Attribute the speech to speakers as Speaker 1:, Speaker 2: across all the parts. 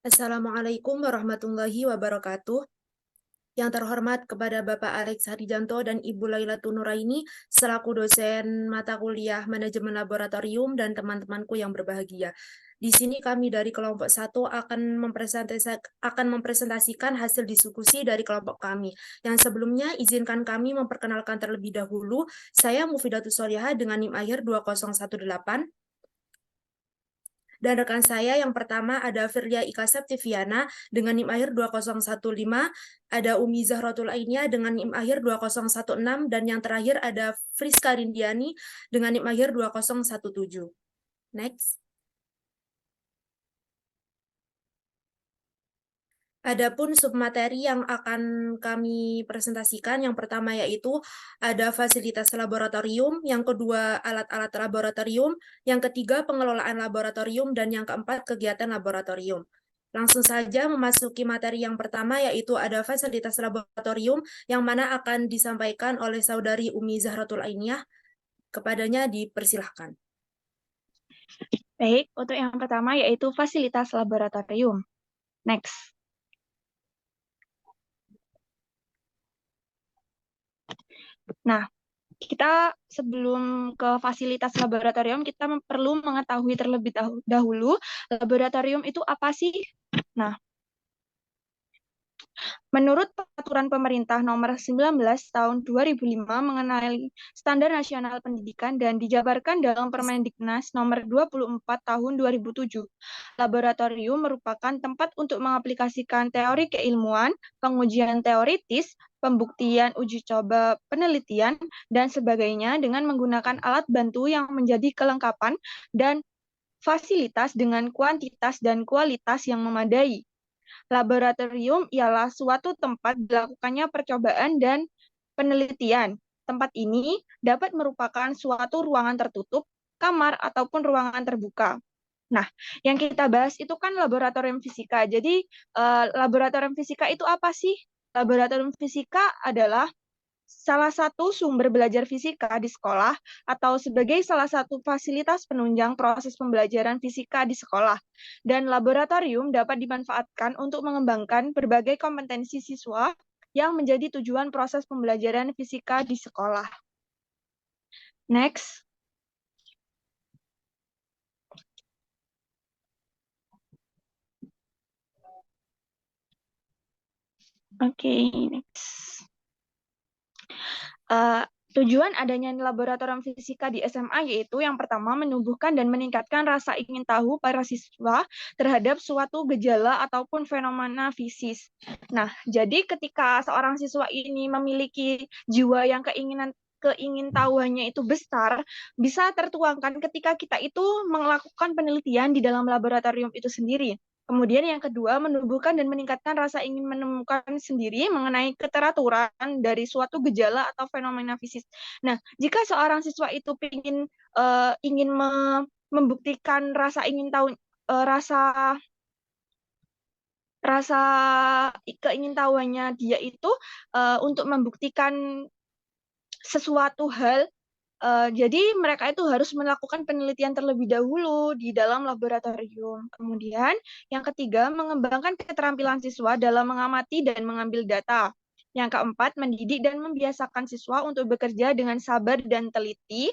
Speaker 1: Assalamualaikum warahmatullahi wabarakatuh. Yang terhormat kepada Bapak Alex Hadijanto dan Ibu Lailatul Nuraini selaku dosen mata kuliah manajemen laboratorium dan teman-temanku yang berbahagia. Di sini kami dari kelompok 1 akan mempresentasikan hasil diskusi dari kelompok kami. Yang sebelumnya izinkan kami memperkenalkan terlebih dahulu. Saya Mufidatus Solihah dengan NIM akhir 2018. Dan rekan saya yang pertama ada Firlia Ika Septiviana dengan NIM akhir 2015, ada Umi Zahratul Ainia dengan NIM akhir 2016, dan yang terakhir ada Friska Rindiani dengan NIM akhir 2017. Next. Adapun submateri yang akan kami presentasikan, yang pertama yaitu ada fasilitas laboratorium, yang kedua alat-alat laboratorium, yang ketiga pengelolaan laboratorium, dan yang keempat kegiatan laboratorium. Langsung saja memasuki materi yang pertama yaitu ada fasilitas laboratorium yang mana akan disampaikan oleh Saudari Umi Zahratul Ainiah. Kepadanya dipersilahkan.
Speaker 2: Baik, untuk yang pertama yaitu fasilitas laboratorium. Next. Nah, kita sebelum ke fasilitas laboratorium, kita perlu mengetahui terlebih dahulu laboratorium itu apa sih? Nah, menurut Peraturan Pemerintah Nomor 19 Tahun 2005 mengenai Standar Nasional Pendidikan dan dijabarkan dalam Permendiknas Nomor 24 Tahun 2007, laboratorium merupakan tempat untuk mengaplikasikan teori keilmuan, pengujian teoritis, pembuktian uji coba penelitian, dan sebagainya dengan menggunakan alat bantu yang menjadi kelengkapan dan fasilitas dengan kuantitas dan kualitas yang memadai. Laboratorium ialah suatu tempat dilakukannya percobaan dan penelitian. Tempat ini dapat merupakan suatu ruangan tertutup, kamar, ataupun ruangan terbuka. Nah, yang kita bahas itu kan laboratorium fisika. Jadi, laboratorium fisika itu apa sih? Laboratorium fisika adalah salah satu sumber belajar fisika di sekolah atau sebagai salah satu fasilitas penunjang proses pembelajaran fisika di sekolah. Dan laboratorium dapat dimanfaatkan untuk mengembangkan berbagai kompetensi siswa yang menjadi tujuan proses pembelajaran fisika di sekolah. Next. Oke, next. Tujuan adanya laboratorium fisika di SMA yaitu yang pertama menumbuhkan dan meningkatkan rasa ingin tahu para siswa terhadap suatu gejala ataupun fenomena fisis. Nah, jadi ketika seorang siswa ini memiliki jiwa yang keingintahuannya itu besar, bisa tertuangkan ketika kita itu melakukan penelitian di dalam laboratorium itu sendiri. Kemudian yang kedua, menumbuhkan dan meningkatkan rasa ingin menemukan sendiri mengenai keteraturan dari suatu gejala atau fenomena fisik. Nah, jika seorang siswa itu ingin membuktikan rasa ingin tahu, rasa keingintahuannya dia itu untuk membuktikan sesuatu hal. Jadi mereka itu harus melakukan penelitian terlebih dahulu di dalam laboratorium. Kemudian yang ketiga, mengembangkan keterampilan siswa dalam mengamati dan mengambil data. Yang keempat, mendidik dan membiasakan siswa untuk bekerja dengan sabar dan teliti.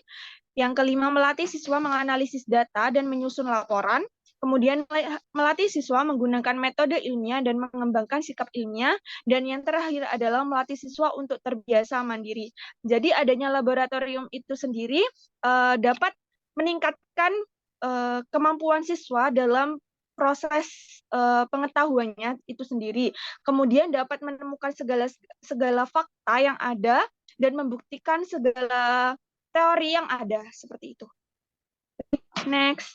Speaker 2: Yang kelima, melatih siswa menganalisis data dan menyusun laporan. Kemudian melatih siswa menggunakan metode ilmiah dan mengembangkan sikap ilmiah. Dan yang terakhir adalah melatih siswa untuk terbiasa mandiri. Jadi adanya laboratorium itu sendiri dapat meningkatkan kemampuan siswa dalam proses pengetahuannya itu sendiri. Kemudian dapat menemukan segala fakta yang ada dan membuktikan segala teori yang ada seperti itu. Next.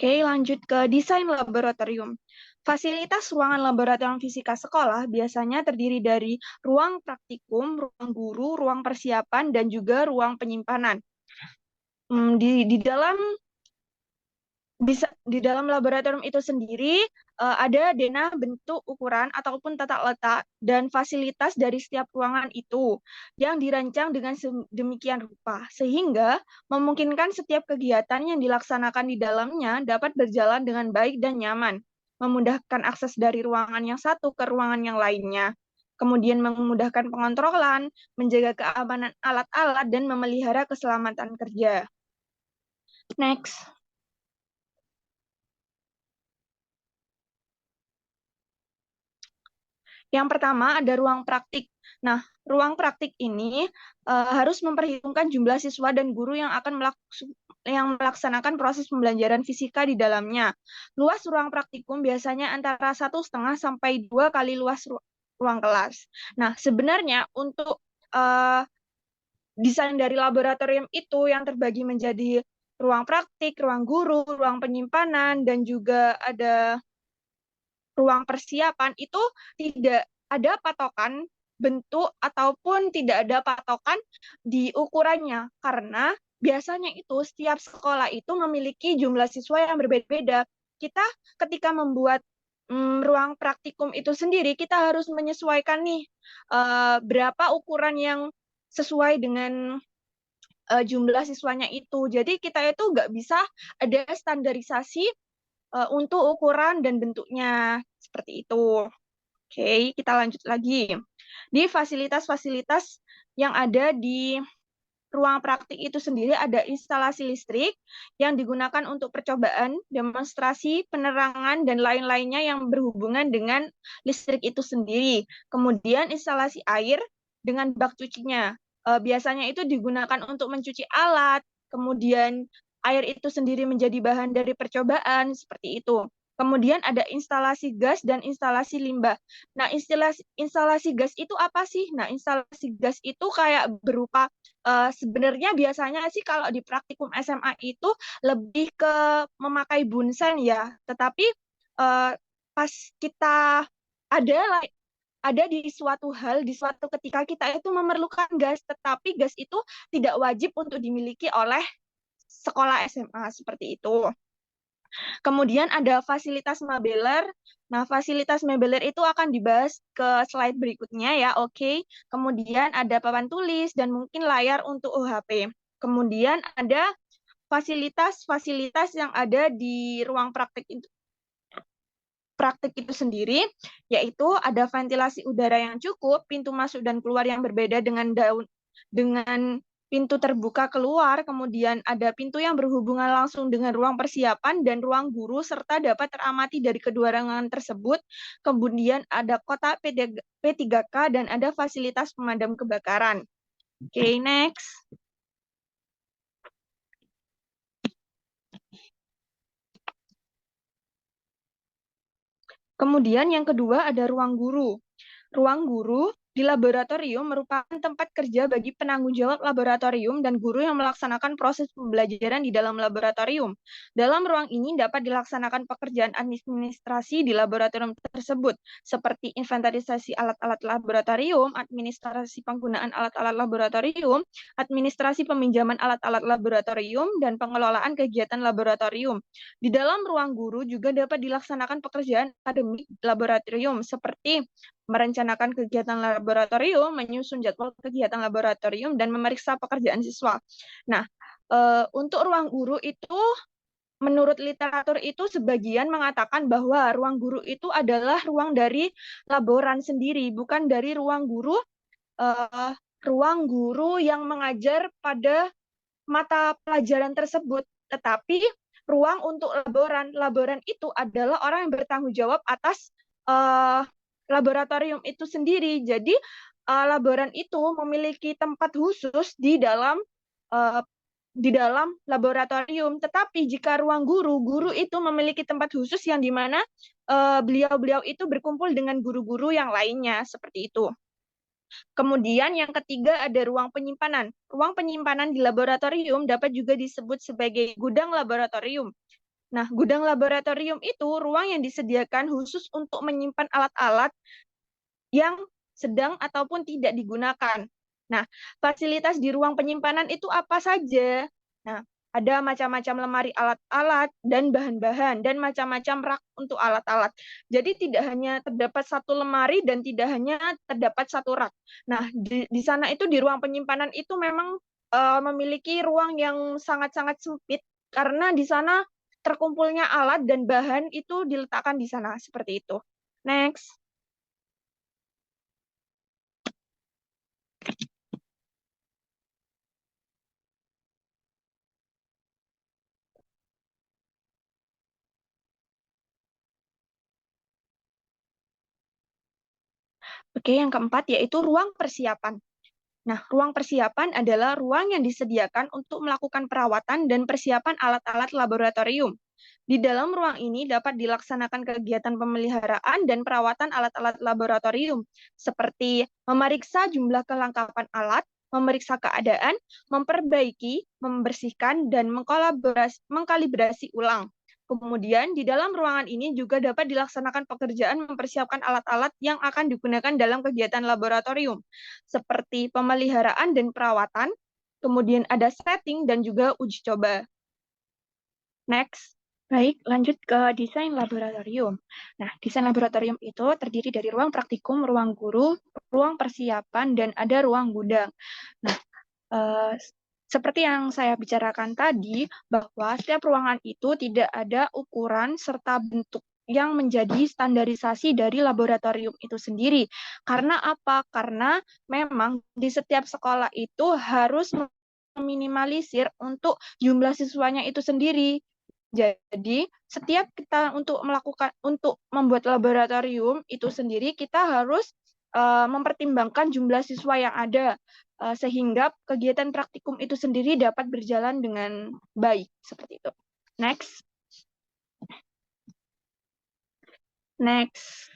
Speaker 2: Oke, lanjut ke desain laboratorium. Fasilitas ruangan laboratorium fisika sekolah biasanya terdiri dari ruang praktikum, ruang guru, ruang persiapan, dan juga ruang penyimpanan. Di dalam di dalam laboratorium itu sendiri ada denah, bentuk, ukuran ataupun tata letak dan fasilitas dari setiap ruangan itu yang dirancang dengan demikian rupa sehingga memungkinkan setiap kegiatan yang dilaksanakan di dalamnya dapat berjalan dengan baik dan nyaman, memudahkan akses dari ruangan yang satu ke ruangan yang lainnya. Kemudian memudahkan pengontrolan, menjaga keamanan alat-alat, dan memelihara keselamatan kerja. Next. Yang pertama ada ruang praktik. Nah, ruang praktik ini harus memperhitungkan jumlah siswa dan guru yang akan melaksanakan proses pembelajaran fisika di dalamnya. Luas ruang praktikum biasanya antara 1,5 sampai 2 kali luas ruang kelas. Nah, sebenarnya untuk desain dari laboratorium itu yang terbagi menjadi ruang praktik, ruang guru, ruang penyimpanan, dan juga ada ruang persiapan itu tidak ada patokan bentuk ataupun tidak ada patokan di ukurannya karena biasanya itu setiap sekolah itu memiliki jumlah siswa yang berbeda-beda. Kita ketika membuat ruang praktikum itu sendiri kita harus menyesuaikan nih berapa ukuran yang sesuai dengan jumlah siswanya itu. Jadi kita itu nggak bisa ada standarisasi untuk ukuran dan bentuknya seperti itu. Oke, kita lanjut lagi. Di fasilitas-fasilitas yang ada di ruang praktik itu sendiri ada instalasi listrik yang digunakan untuk percobaan, demonstrasi, penerangan, dan lain-lainnya yang berhubungan dengan listrik itu sendiri. Kemudian instalasi air dengan bak cucinya. Biasanya itu digunakan untuk mencuci alat, kemudian air itu sendiri menjadi bahan dari percobaan, seperti itu. Kemudian ada instalasi gas dan instalasi limbah. Nah, instalasi gas itu apa sih? Nah, instalasi gas itu kayak berupa sebenarnya biasanya sih kalau di praktikum SMA itu lebih ke memakai bunsen ya. Tetapi pas kita ada ada di suatu hal, di suatu ketika kita itu memerlukan gas, tetapi gas itu tidak wajib untuk dimiliki oleh sekolah SMA seperti itu. Kemudian ada fasilitas mabeler. Nah, fasilitas mabeler itu akan dibahas ke slide berikutnya ya, oke. Kemudian ada papan tulis dan mungkin layar untuk UHP. Kemudian ada fasilitas-fasilitas yang ada di ruang praktik itu sendiri, yaitu ada ventilasi udara yang cukup, pintu masuk dan keluar yang berbeda dengan pintu terbuka keluar, kemudian ada pintu yang berhubungan langsung dengan ruang persiapan dan ruang guru, serta dapat teramati dari kedua ruangan tersebut. Kemudian ada kotak P3K dan ada fasilitas pemadam kebakaran. Oke, next. Kemudian yang kedua ada ruang guru. Ruang guru di laboratorium merupakan tempat kerja bagi penanggung jawab laboratorium dan guru yang melaksanakan proses pembelajaran di dalam laboratorium. Dalam ruang ini dapat dilaksanakan pekerjaan administrasi di laboratorium tersebut, seperti inventarisasi alat-alat laboratorium, administrasi penggunaan alat-alat laboratorium, administrasi peminjaman alat-alat laboratorium, dan pengelolaan kegiatan laboratorium. Di dalam ruang guru juga dapat dilaksanakan pekerjaan akademik laboratorium, seperti merencanakan kegiatan laboratorium, menyusun jadwal kegiatan laboratorium, dan memeriksa pekerjaan siswa. Nah, untuk ruang guru itu, menurut literatur itu sebagian mengatakan bahwa ruang guru itu adalah ruang dari laboran sendiri, bukan dari ruang guru yang mengajar pada mata pelajaran tersebut, tetapi ruang untuk laboran. Laboran itu adalah orang yang bertanggung jawab atas laboratorium itu sendiri. Jadi laboran itu memiliki tempat khusus di dalam laboratorium. Tetapi jika ruang guru itu memiliki tempat khusus yang dimana beliau-beliau itu berkumpul dengan guru-guru yang lainnya seperti itu. Kemudian yang ketiga ada ruang penyimpanan. Ruang penyimpanan di laboratorium dapat juga disebut sebagai gudang laboratorium. Nah, gudang laboratorium itu ruang yang disediakan khusus untuk menyimpan alat-alat yang sedang ataupun tidak digunakan. Nah, fasilitas di ruang penyimpanan itu apa saja? Nah, Ada macam-macam lemari alat-alat dan bahan-bahan, dan macam-macam rak untuk alat-alat. Jadi tidak hanya terdapat satu lemari dan tidak hanya terdapat satu rak. Nah, di sana itu di ruang penyimpanan itu memang memiliki ruang yang sangat-sangat sempit karena di sana terkumpulnya alat dan bahan itu diletakkan di sana seperti itu. Next. Oke, yang keempat yaitu ruang persiapan. Nah, ruang persiapan adalah ruang yang disediakan untuk melakukan perawatan dan persiapan alat-alat laboratorium. Di dalam ruang ini dapat dilaksanakan kegiatan pemeliharaan dan perawatan alat-alat laboratorium, seperti memeriksa jumlah kelengkapan alat, memeriksa keadaan, memperbaiki, membersihkan, dan mengkalibrasi ulang. Kemudian, di dalam ruangan ini juga dapat dilaksanakan pekerjaan mempersiapkan alat-alat yang akan digunakan dalam kegiatan laboratorium, seperti pemeliharaan dan perawatan, kemudian ada setting dan juga uji coba. Next. Baik, lanjut ke desain laboratorium. Nah, desain laboratorium itu terdiri dari ruang praktikum, ruang guru, ruang persiapan, dan ada ruang gudang. Nah, seperti yang saya bicarakan tadi, bahwa setiap ruangan itu tidak ada ukuran serta bentuk yang menjadi standarisasi dari laboratorium itu sendiri. Karena apa? Karena memang di setiap sekolah itu harus meminimalisir untuk jumlah siswanya itu sendiri. Jadi, setiap kita untuk membuat laboratorium itu sendiri, kita harus mempertimbangkan jumlah siswa yang ada, sehingga kegiatan praktikum itu sendiri dapat berjalan dengan baik, seperti itu. Next. Next.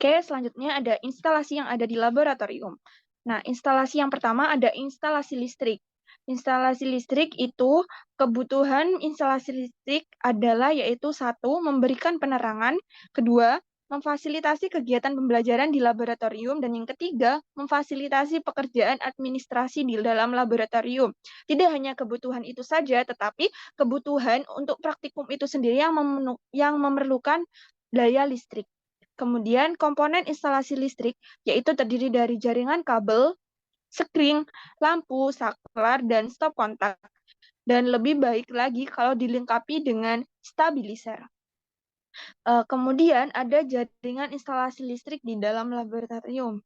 Speaker 2: Oke, selanjutnya ada instalasi yang ada di laboratorium. Nah, instalasi yang pertama ada instalasi listrik. Instalasi listrik itu, kebutuhan instalasi listrik adalah yaitu satu, memberikan penerangan, kedua, memfasilitasi kegiatan pembelajaran di laboratorium, dan yang ketiga, memfasilitasi pekerjaan administrasi di dalam laboratorium. Tidak hanya kebutuhan itu saja, tetapi kebutuhan untuk praktikum itu sendiri yang memerlukan daya listrik. Kemudian komponen instalasi listrik yaitu terdiri dari jaringan kabel, sekring, lampu, saklar, dan stop kontak. Dan lebih baik lagi kalau dilengkapi dengan stabilizer. Kemudian ada jaringan instalasi listrik di dalam laboratorium.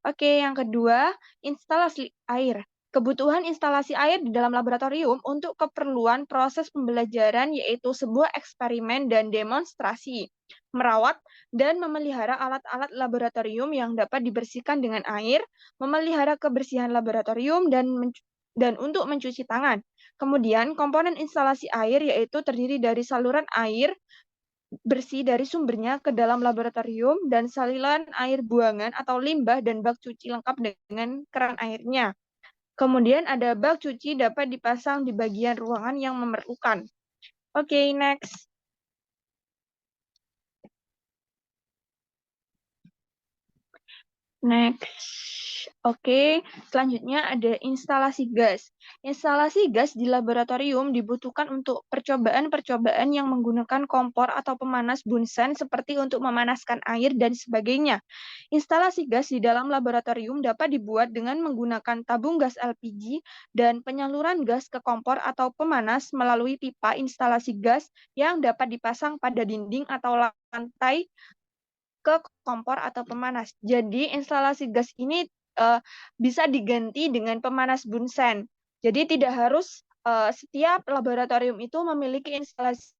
Speaker 2: Oke, yang kedua, instalasi air. Kebutuhan instalasi air di dalam laboratorium untuk keperluan proses pembelajaran yaitu sebuah eksperimen dan demonstrasi, merawat dan memelihara alat-alat laboratorium yang dapat dibersihkan dengan air, memelihara kebersihan laboratorium, dan untuk mencuci tangan. Kemudian, komponen instalasi air yaitu terdiri dari saluran air bersih dari sumbernya ke dalam laboratorium dan saluran air buangan atau limbah dan bak cuci lengkap dengan keran airnya. Kemudian ada bak cuci dapat dipasang di bagian ruangan yang memerlukan. Oke, next. Next. Oke, selanjutnya ada instalasi gas. Instalasi gas di laboratorium dibutuhkan untuk percobaan-percobaan yang menggunakan kompor atau pemanas bunsen seperti untuk memanaskan air dan sebagainya. Instalasi gas di dalam laboratorium dapat dibuat dengan menggunakan tabung gas LPG dan penyaluran gas ke kompor atau pemanas melalui pipa instalasi gas yang dapat dipasang pada dinding atau lantai ke kompor atau pemanas. Jadi instalasi gas ini bisa diganti dengan pemanas bunsen. Jadi tidak harus setiap laboratorium itu memiliki instalasi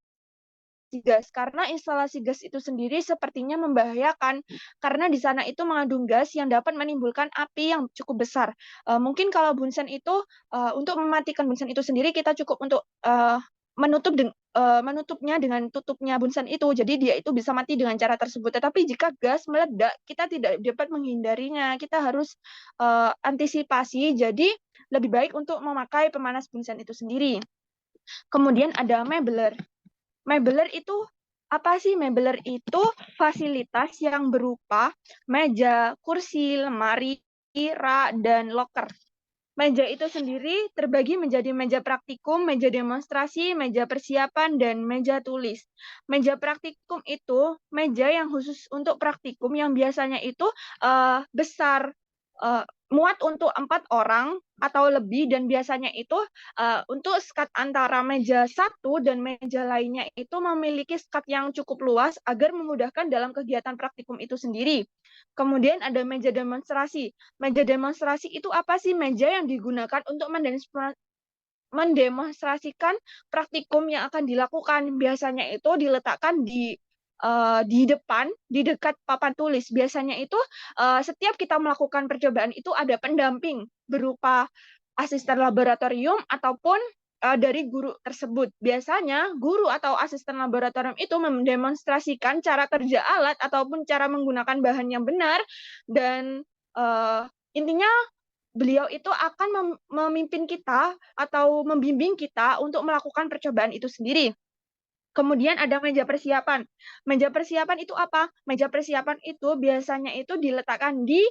Speaker 2: gas, karena instalasi gas itu sendiri sepertinya membahayakan karena di sana itu mengandung gas yang dapat menimbulkan api yang cukup besar. Mungkin kalau bunsen itu untuk mematikan bunsen itu sendiri kita cukup untuk menutupnya dengan tutupnya bunsen itu, jadi dia itu bisa mati dengan cara tersebut. Tetapi jika gas meledak, kita tidak dapat menghindarinya, kita harus antisipasi, jadi lebih baik untuk memakai pemanas bunsen itu sendiri. Kemudian ada mebeler. Mebeler itu apa sih? Mebeler itu fasilitas yang berupa meja, kursi, lemari, rak, dan loker. Meja itu sendiri terbagi menjadi meja praktikum, meja demonstrasi, meja persiapan, dan meja tulis. Meja praktikum itu meja yang khusus untuk praktikum yang biasanya itu besar, muat untuk 4 orang atau lebih, dan biasanya itu untuk sekat antara meja satu dan meja lainnya itu memiliki sekat yang cukup luas agar memudahkan dalam kegiatan praktikum itu sendiri. Kemudian ada meja demonstrasi. Meja demonstrasi itu apa sih? Meja yang digunakan untuk mendemonstrasikan praktikum yang akan dilakukan. Biasanya itu diletakkan di depan, di dekat papan tulis. Biasanya itu setiap kita melakukan percobaan itu ada pendamping berupa asisten laboratorium ataupun dari guru tersebut. Biasanya guru atau asisten laboratorium itu mendemonstrasikan cara kerja alat ataupun cara menggunakan bahan yang benar, dan intinya beliau itu akan memimpin kita atau membimbing kita untuk melakukan percobaan itu sendiri. Kemudian ada meja persiapan. Meja persiapan itu apa? Meja persiapan itu biasanya itu diletakkan di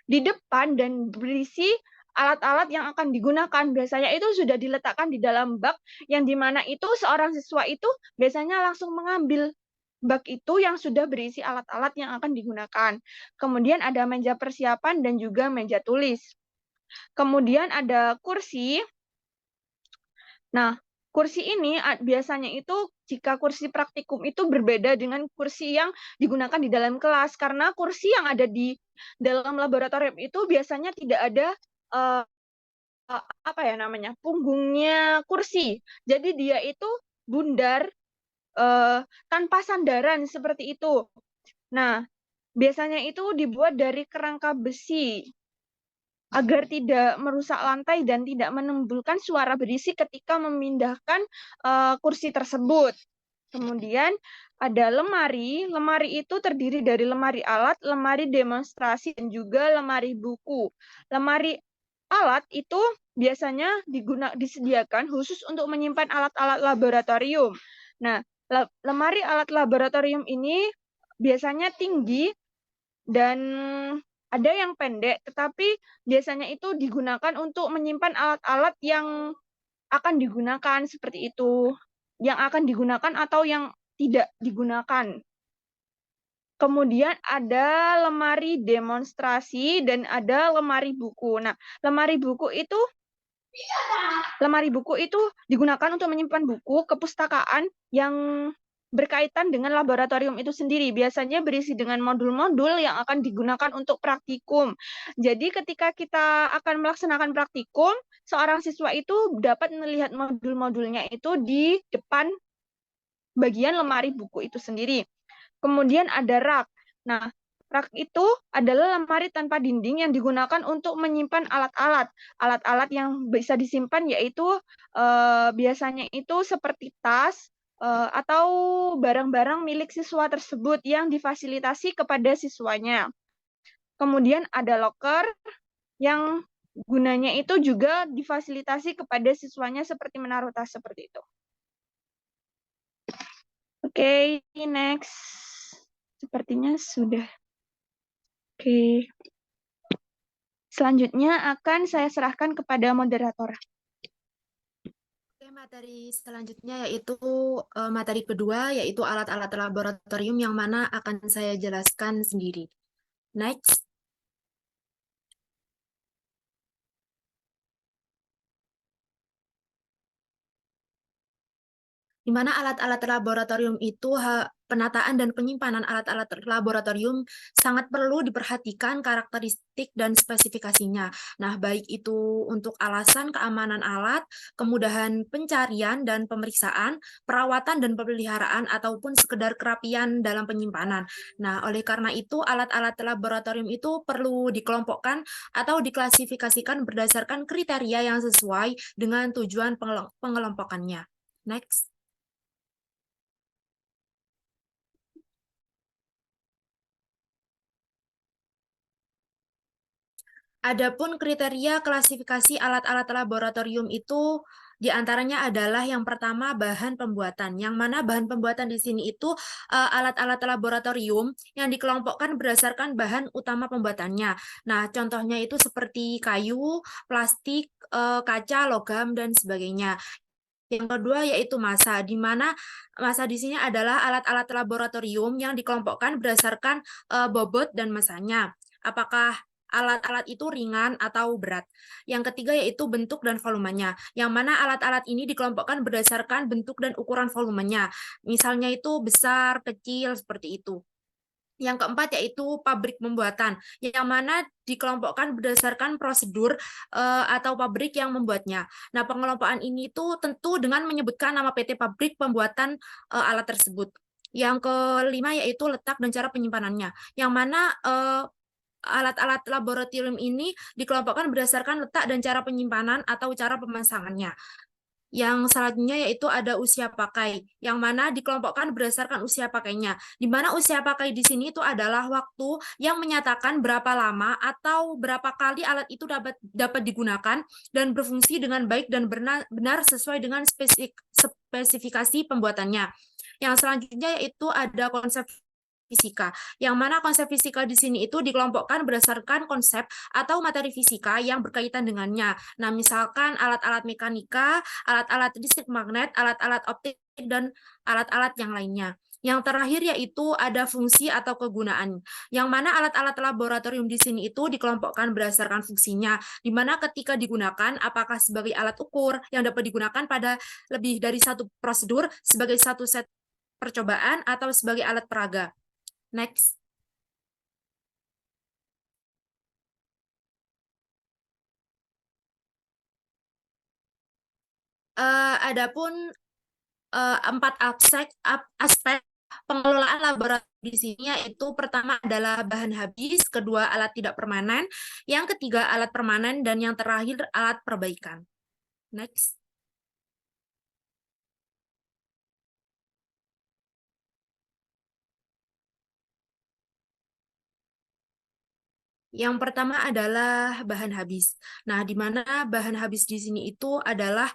Speaker 2: depan dan berisi alat-alat yang akan digunakan. Biasanya itu sudah diletakkan di dalam bak, yang dimana itu seorang siswa itu biasanya langsung mengambil bak itu yang sudah berisi alat-alat yang akan digunakan. Kemudian ada meja persiapan dan juga meja tulis. Kemudian ada kursi. Nah, kursi ini biasanya itu jika kursi praktikum itu berbeda dengan kursi yang digunakan di dalam kelas, karena kursi yang ada di dalam laboratorium itu biasanya tidak ada uh, apa ya namanya, punggungnya kursi. Jadi dia itu bundar uh, tanpa sandaran seperti itu. Nah, biasanya itu dibuat dari kerangka besi agar tidak merusak lantai dan tidak menimbulkan suara berisik ketika memindahkan kursi tersebut. Kemudian ada lemari. Lemari itu terdiri dari lemari alat, lemari demonstrasi, dan juga lemari buku. Lemari alat itu biasanya disediakan khusus untuk menyimpan alat-alat laboratorium. Nah, lemari alat laboratorium ini biasanya tinggi dan ada yang pendek, tetapi biasanya itu digunakan untuk menyimpan alat-alat yang akan digunakan seperti itu, yang akan digunakan atau yang tidak digunakan. Kemudian ada lemari demonstrasi dan ada lemari buku. Nah, lemari buku itu digunakan untuk menyimpan buku kepustakaan yang berkaitan dengan laboratorium itu sendiri. Biasanya berisi dengan modul-modul yang akan digunakan untuk praktikum. Jadi ketika kita akan melaksanakan praktikum, seorang siswa itu dapat melihat modul-modulnya itu di depan bagian lemari buku itu sendiri. Kemudian ada rak. Nah, rak itu adalah lemari tanpa dinding yang digunakan untuk menyimpan alat-alat. Alat-alat yang bisa disimpan yaitu biasanya itu seperti tas, atau barang-barang milik siswa tersebut yang difasilitasi kepada siswanya. Kemudian ada loker yang gunanya itu juga difasilitasi kepada siswanya seperti menaruh tas seperti itu. Oke, next. Sepertinya sudah. Oke. Selanjutnya akan saya serahkan kepada moderator.
Speaker 1: Materi selanjutnya yaitu materi kedua, yaitu alat-alat laboratorium yang mana akan saya jelaskan sendiri. Next. Di mana alat-alat laboratorium itu penataan dan penyimpanan alat-alat laboratorium sangat perlu diperhatikan karakteristik dan spesifikasinya. Nah, baik itu untuk alasan keamanan alat, kemudahan pencarian dan pemeriksaan, perawatan dan pemeliharaan, ataupun sekedar kerapian dalam penyimpanan. Nah, oleh karena itu alat-alat laboratorium itu perlu dikelompokkan atau diklasifikasikan berdasarkan kriteria yang sesuai dengan tujuan pengelompokannya. Next. Adapun kriteria klasifikasi alat-alat laboratorium itu Di antaranya adalah yang pertama bahan pembuatan, yang mana bahan pembuatan di sini itu alat-alat laboratorium yang dikelompokkan berdasarkan bahan utama pembuatannya. Nah, contohnya itu seperti kayu, plastik, kaca, logam, dan sebagainya. Yang kedua yaitu massa, di mana massa di sini adalah alat-alat laboratorium yang dikelompokkan berdasarkan bobot dan massanya. Apakah alat-alat itu ringan atau berat. Yang ketiga yaitu bentuk dan volumenya, yang mana alat-alat ini dikelompokkan berdasarkan bentuk dan ukuran volumenya. Misalnya itu besar, kecil, seperti itu. Yang keempat yaitu pabrik pembuatan, yang mana dikelompokkan berdasarkan prosedur atau pabrik yang membuatnya. Nah, pengelompokan ini itu tentu dengan menyebutkan nama PT pabrik pembuatan alat tersebut. Yang kelima yaitu letak dan cara penyimpanannya, yang mana alat-alat laboratorium ini dikelompokkan berdasarkan letak dan cara penyimpanan atau cara pemasangannya. Yang selanjutnya yaitu ada usia pakai, yang mana dikelompokkan berdasarkan usia pakainya. Di mana usia pakai di sini itu adalah waktu yang menyatakan berapa lama atau berapa kali alat itu dapat digunakan dan berfungsi dengan baik dan benar sesuai dengan spesifikasi pembuatannya. Yang selanjutnya yaitu ada konsep fisika, yang mana konsep fisika di sini itu dikelompokkan berdasarkan konsep atau materi fisika yang berkaitan dengannya. Nah, misalkan alat-alat mekanika, alat-alat listrik magnet, alat-alat optik, dan alat-alat yang lainnya. Yang terakhir yaitu ada fungsi atau kegunaan, yang mana alat-alat laboratorium di sini itu dikelompokkan berdasarkan fungsinya, di mana ketika digunakan, apakah sebagai alat ukur yang dapat digunakan pada lebih dari satu prosedur, sebagai satu set percobaan, atau sebagai alat peraga. Next. Adapun 4 aspek pengelolaan laboratorium di sini yaitu pertama adalah bahan habis, kedua alat tidak permanen, yang ketiga alat permanen, dan yang terakhir alat perbaikan. Next. Yang pertama adalah bahan habis. Nah, di mana bahan habis di sini itu adalah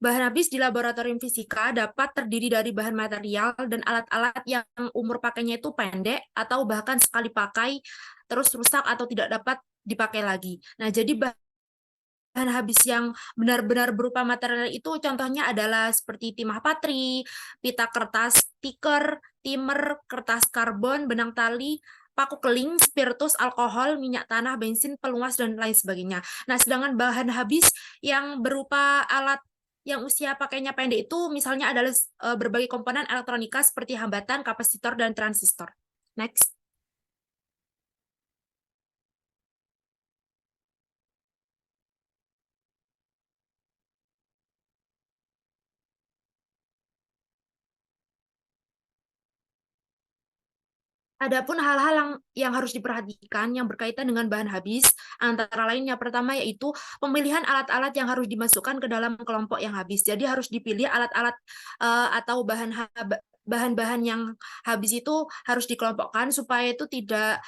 Speaker 1: bahan habis di laboratorium fisika dapat terdiri dari bahan material dan alat-alat yang umur pakainya itu pendek atau bahkan sekali pakai terus rusak atau tidak dapat dipakai lagi. Nah, jadi bahan habis yang benar-benar berupa material itu contohnya adalah seperti timah patri, pita kertas, stiker, timer, kertas karbon, benang tali, paku keling, spiritus, alkohol, minyak tanah, bensin, pelumas, dan lain sebagainya. Nah, sedangkan bahan habis yang berupa alat yang usia pakainya pendek itu misalnya adalah berbagai komponen elektronika seperti hambatan, kapasitor, dan transistor. Next. Adapun hal-hal yang harus diperhatikan yang berkaitan dengan bahan habis, antara lain yang pertama yaitu pemilihan alat-alat yang harus dimasukkan ke dalam kelompok yang habis. Jadi harus dipilih alat-alat atau bahan-bahan yang habis itu harus dikelompokkan supaya itu tidak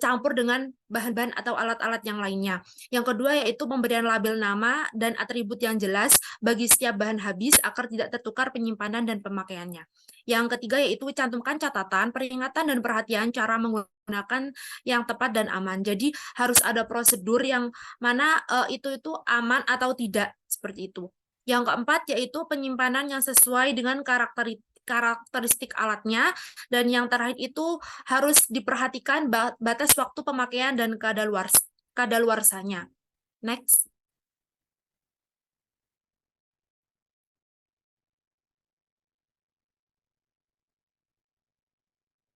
Speaker 1: campur dengan bahan-bahan atau alat-alat yang lainnya. Yang kedua yaitu pemberian label nama dan atribut yang jelas bagi setiap bahan habis agar tidak tertukar penyimpanan dan pemakaiannya. Yang ketiga yaitu cantumkan catatan, peringatan, dan perhatian cara menggunakan yang tepat dan aman. Jadi harus ada prosedur yang mana itu aman atau tidak, seperti itu. Yang keempat yaitu penyimpanan yang sesuai dengan karakteristik alatnya, dan yang terakhir itu harus diperhatikan batas waktu pemakaian dan kadaluarsanya. Next.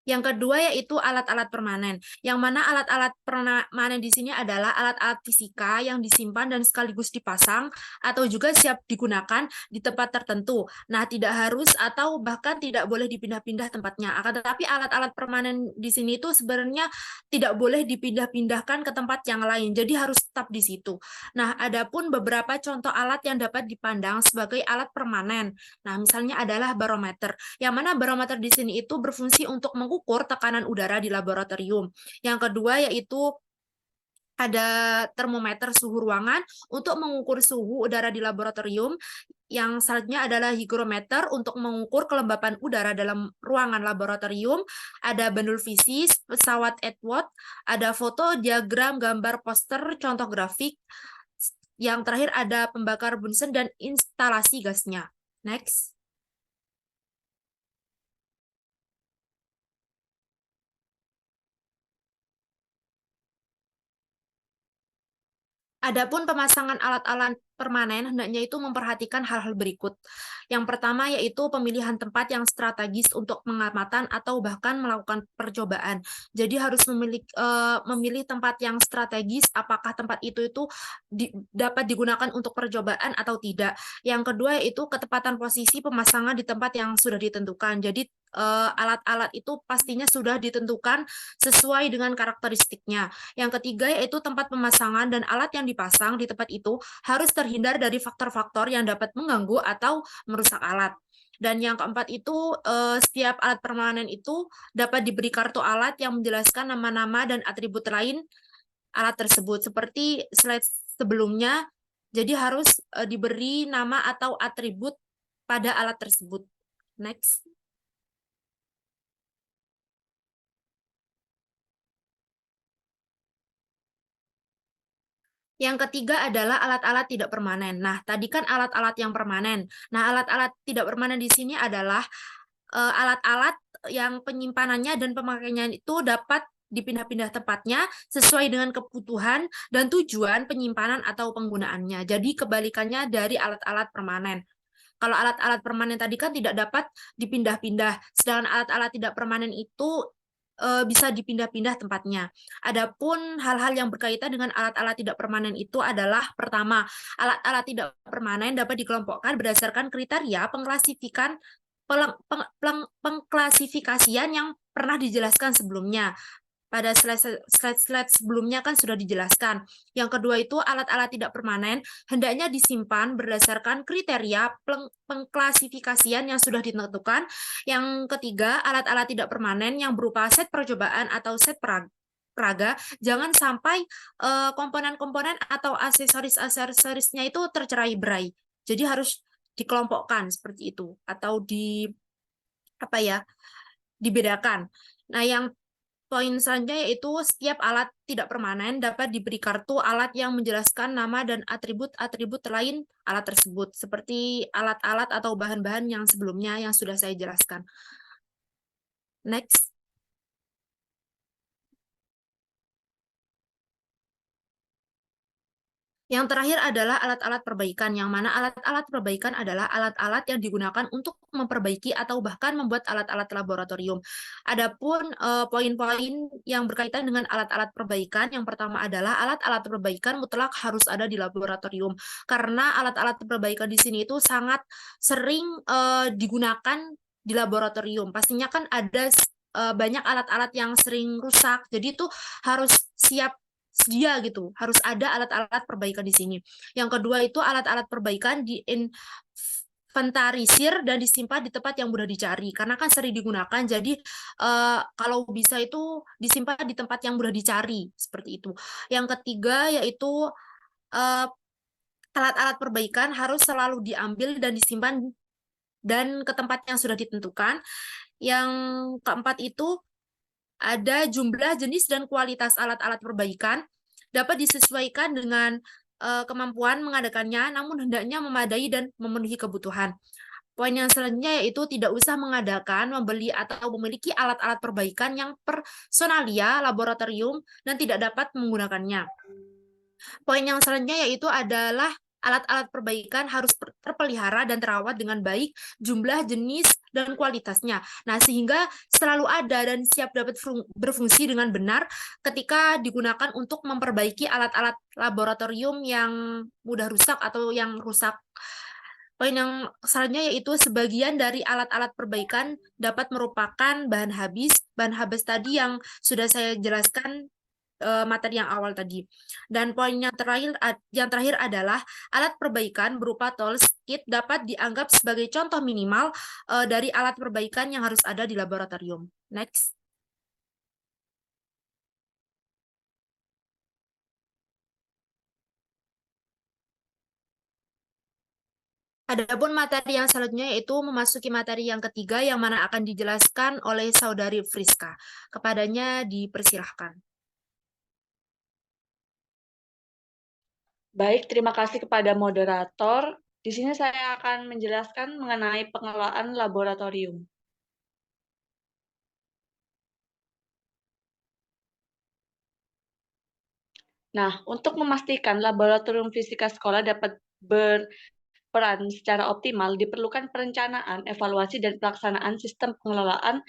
Speaker 1: Yang kedua yaitu alat-alat permanen, yang mana alat-alat permanen di sini adalah alat-alat fisika yang disimpan dan sekaligus dipasang atau juga siap digunakan di tempat tertentu. Nah, tidak harus atau bahkan tidak boleh dipindah-pindah tempatnya. Akan tetapi alat-alat permanen di sini itu sebenarnya tidak boleh dipindah-pindahkan ke tempat yang lain, jadi harus tetap di situ. Nah, adapun beberapa contoh alat yang dapat dipandang sebagai alat permanen. Nah, misalnya adalah barometer, yang mana barometer di sini itu berfungsi untuk mengukur tekanan udara di laboratorium. Yang kedua yaitu ada termometer suhu ruangan untuk mengukur suhu udara di laboratorium. Yang selanjutnya adalah hygrometer untuk mengukur kelembapan udara dalam ruangan laboratorium. Ada bandul fisis, pesawat Edward, ada foto, diagram, gambar, poster, contoh grafik. Yang terakhir ada pembakar Bunsen dan instalasi gasnya. Next. Adapun pemasangan alat-alat permanen hendaknya itu memperhatikan hal-hal berikut. Yang pertama yaitu pemilihan tempat yang strategis untuk pengamatan atau bahkan melakukan percobaan. Jadi harus memilih tempat yang strategis, apakah tempat itu dapat digunakan untuk percobaan atau tidak. Yang kedua yaitu ketepatan posisi pemasangan di tempat yang sudah ditentukan. Jadi alat-alat itu pastinya sudah ditentukan sesuai dengan karakteristiknya. Yang ketiga yaitu tempat pemasangan dan alat yang dipasang di tempat itu harus terhindar dari faktor-faktor yang dapat mengganggu atau merusak alat. Dan yang keempat itu setiap alat permanen itu dapat diberi kartu alat yang menjelaskan nama-nama dan atribut lain alat tersebut. Seperti slide sebelumnya, jadi harus diberi nama atau atribut pada alat tersebut. Next. Yang ketiga adalah alat-alat tidak permanen. Nah, tadi kan alat-alat yang permanen. Nah, alat-alat tidak permanen di sini adalah alat-alat yang penyimpanannya dan pemakaiannya itu dapat dipindah-pindah tempatnya sesuai dengan kebutuhan dan tujuan penyimpanan atau penggunaannya. Jadi kebalikannya dari alat-alat permanen. Kalau alat-alat permanen tadi kan tidak dapat dipindah-pindah, sedangkan alat-alat tidak permanen itu bisa dipindah-pindah tempatnya. Adapun hal-hal yang berkaitan dengan alat-alat tidak permanen itu adalah pertama, alat-alat tidak permanen dapat dikelompokkan berdasarkan kriteria pengklasifikasian yang pernah dijelaskan sebelumnya. Pada slide-slide sebelumnya kan sudah dijelaskan. Yang kedua itu alat-alat tidak permanen hendaknya disimpan berdasarkan kriteria pengklasifikasian yang sudah ditentukan. Yang ketiga, alat-alat tidak permanen yang berupa set percobaan atau set peraga, jangan sampai komponen-komponen atau aksesoris-aksesorisnya itu tercerai-berai. Jadi harus dikelompokkan seperti itu atau dibedakan. Nah, yang poin selanjutnya yaitu setiap alat tidak permanen dapat diberi kartu alat yang menjelaskan nama dan atribut-atribut lain alat tersebut, seperti alat-alat atau bahan-bahan yang sebelumnya yang sudah saya jelaskan. Next. Yang terakhir adalah alat-alat perbaikan, yang mana alat-alat perbaikan adalah alat-alat yang digunakan untuk memperbaiki atau bahkan membuat alat-alat laboratorium. Adapun poin-poin yang berkaitan dengan alat-alat perbaikan, yang pertama adalah alat-alat perbaikan mutlak harus ada di laboratorium, karena alat-alat perbaikan di sini itu sangat sering digunakan di laboratorium. Pastinya kan ada banyak alat-alat yang sering rusak, jadi itu harus siap sedia gitu, harus ada alat-alat perbaikan di sini. Yang kedua itu alat-alat perbaikan diinventarisir dan disimpan di tempat yang mudah dicari, karena kan sering digunakan, jadi kalau bisa itu disimpan di tempat yang mudah dicari, seperti itu. Yang ketiga yaitu alat-alat perbaikan harus selalu diambil dan disimpan dan ke tempat yang sudah ditentukan. Yang keempat itu ada jumlah, jenis, dan kualitas alat-alat perbaikan dapat disesuaikan dengan kemampuan mengadakannya, namun hendaknya memadai dan memenuhi kebutuhan. Poin yang selanjutnya yaitu tidak usah mengadakan, membeli, atau memiliki alat-alat perbaikan yang personalia laboratorium dan tidak dapat menggunakannya. Poin yang selanjutnya yaitu adalah alat-alat perbaikan harus terpelihara dan terawat dengan baik, jumlah, jenis, dan kualitasnya. Nah, sehingga selalu ada dan siap dapat berfungsi dengan benar ketika digunakan untuk memperbaiki alat-alat laboratorium yang mudah rusak atau yang rusak. Poin yang selanjutnya yaitu sebagian dari alat-alat perbaikan dapat merupakan bahan habis. Bahan habis tadi yang sudah saya jelaskan materi yang awal tadi. Dan poin yang terakhir adalah alat perbaikan berupa tools kit dapat dianggap sebagai contoh minimal dari alat perbaikan yang harus ada di laboratorium. Next. Adapun materi yang selanjutnya yaitu memasuki materi yang ketiga yang mana akan dijelaskan oleh Saudari Friska. Kepadanya dipersilahkan.
Speaker 3: Baik, terima kasih kepada moderator. Di sini saya akan menjelaskan mengenai pengelolaan laboratorium. Nah, untuk memastikan laboratorium fisika sekolah dapat berperan secara optimal, diperlukan perencanaan, evaluasi, dan pelaksanaan sistem pengelolaan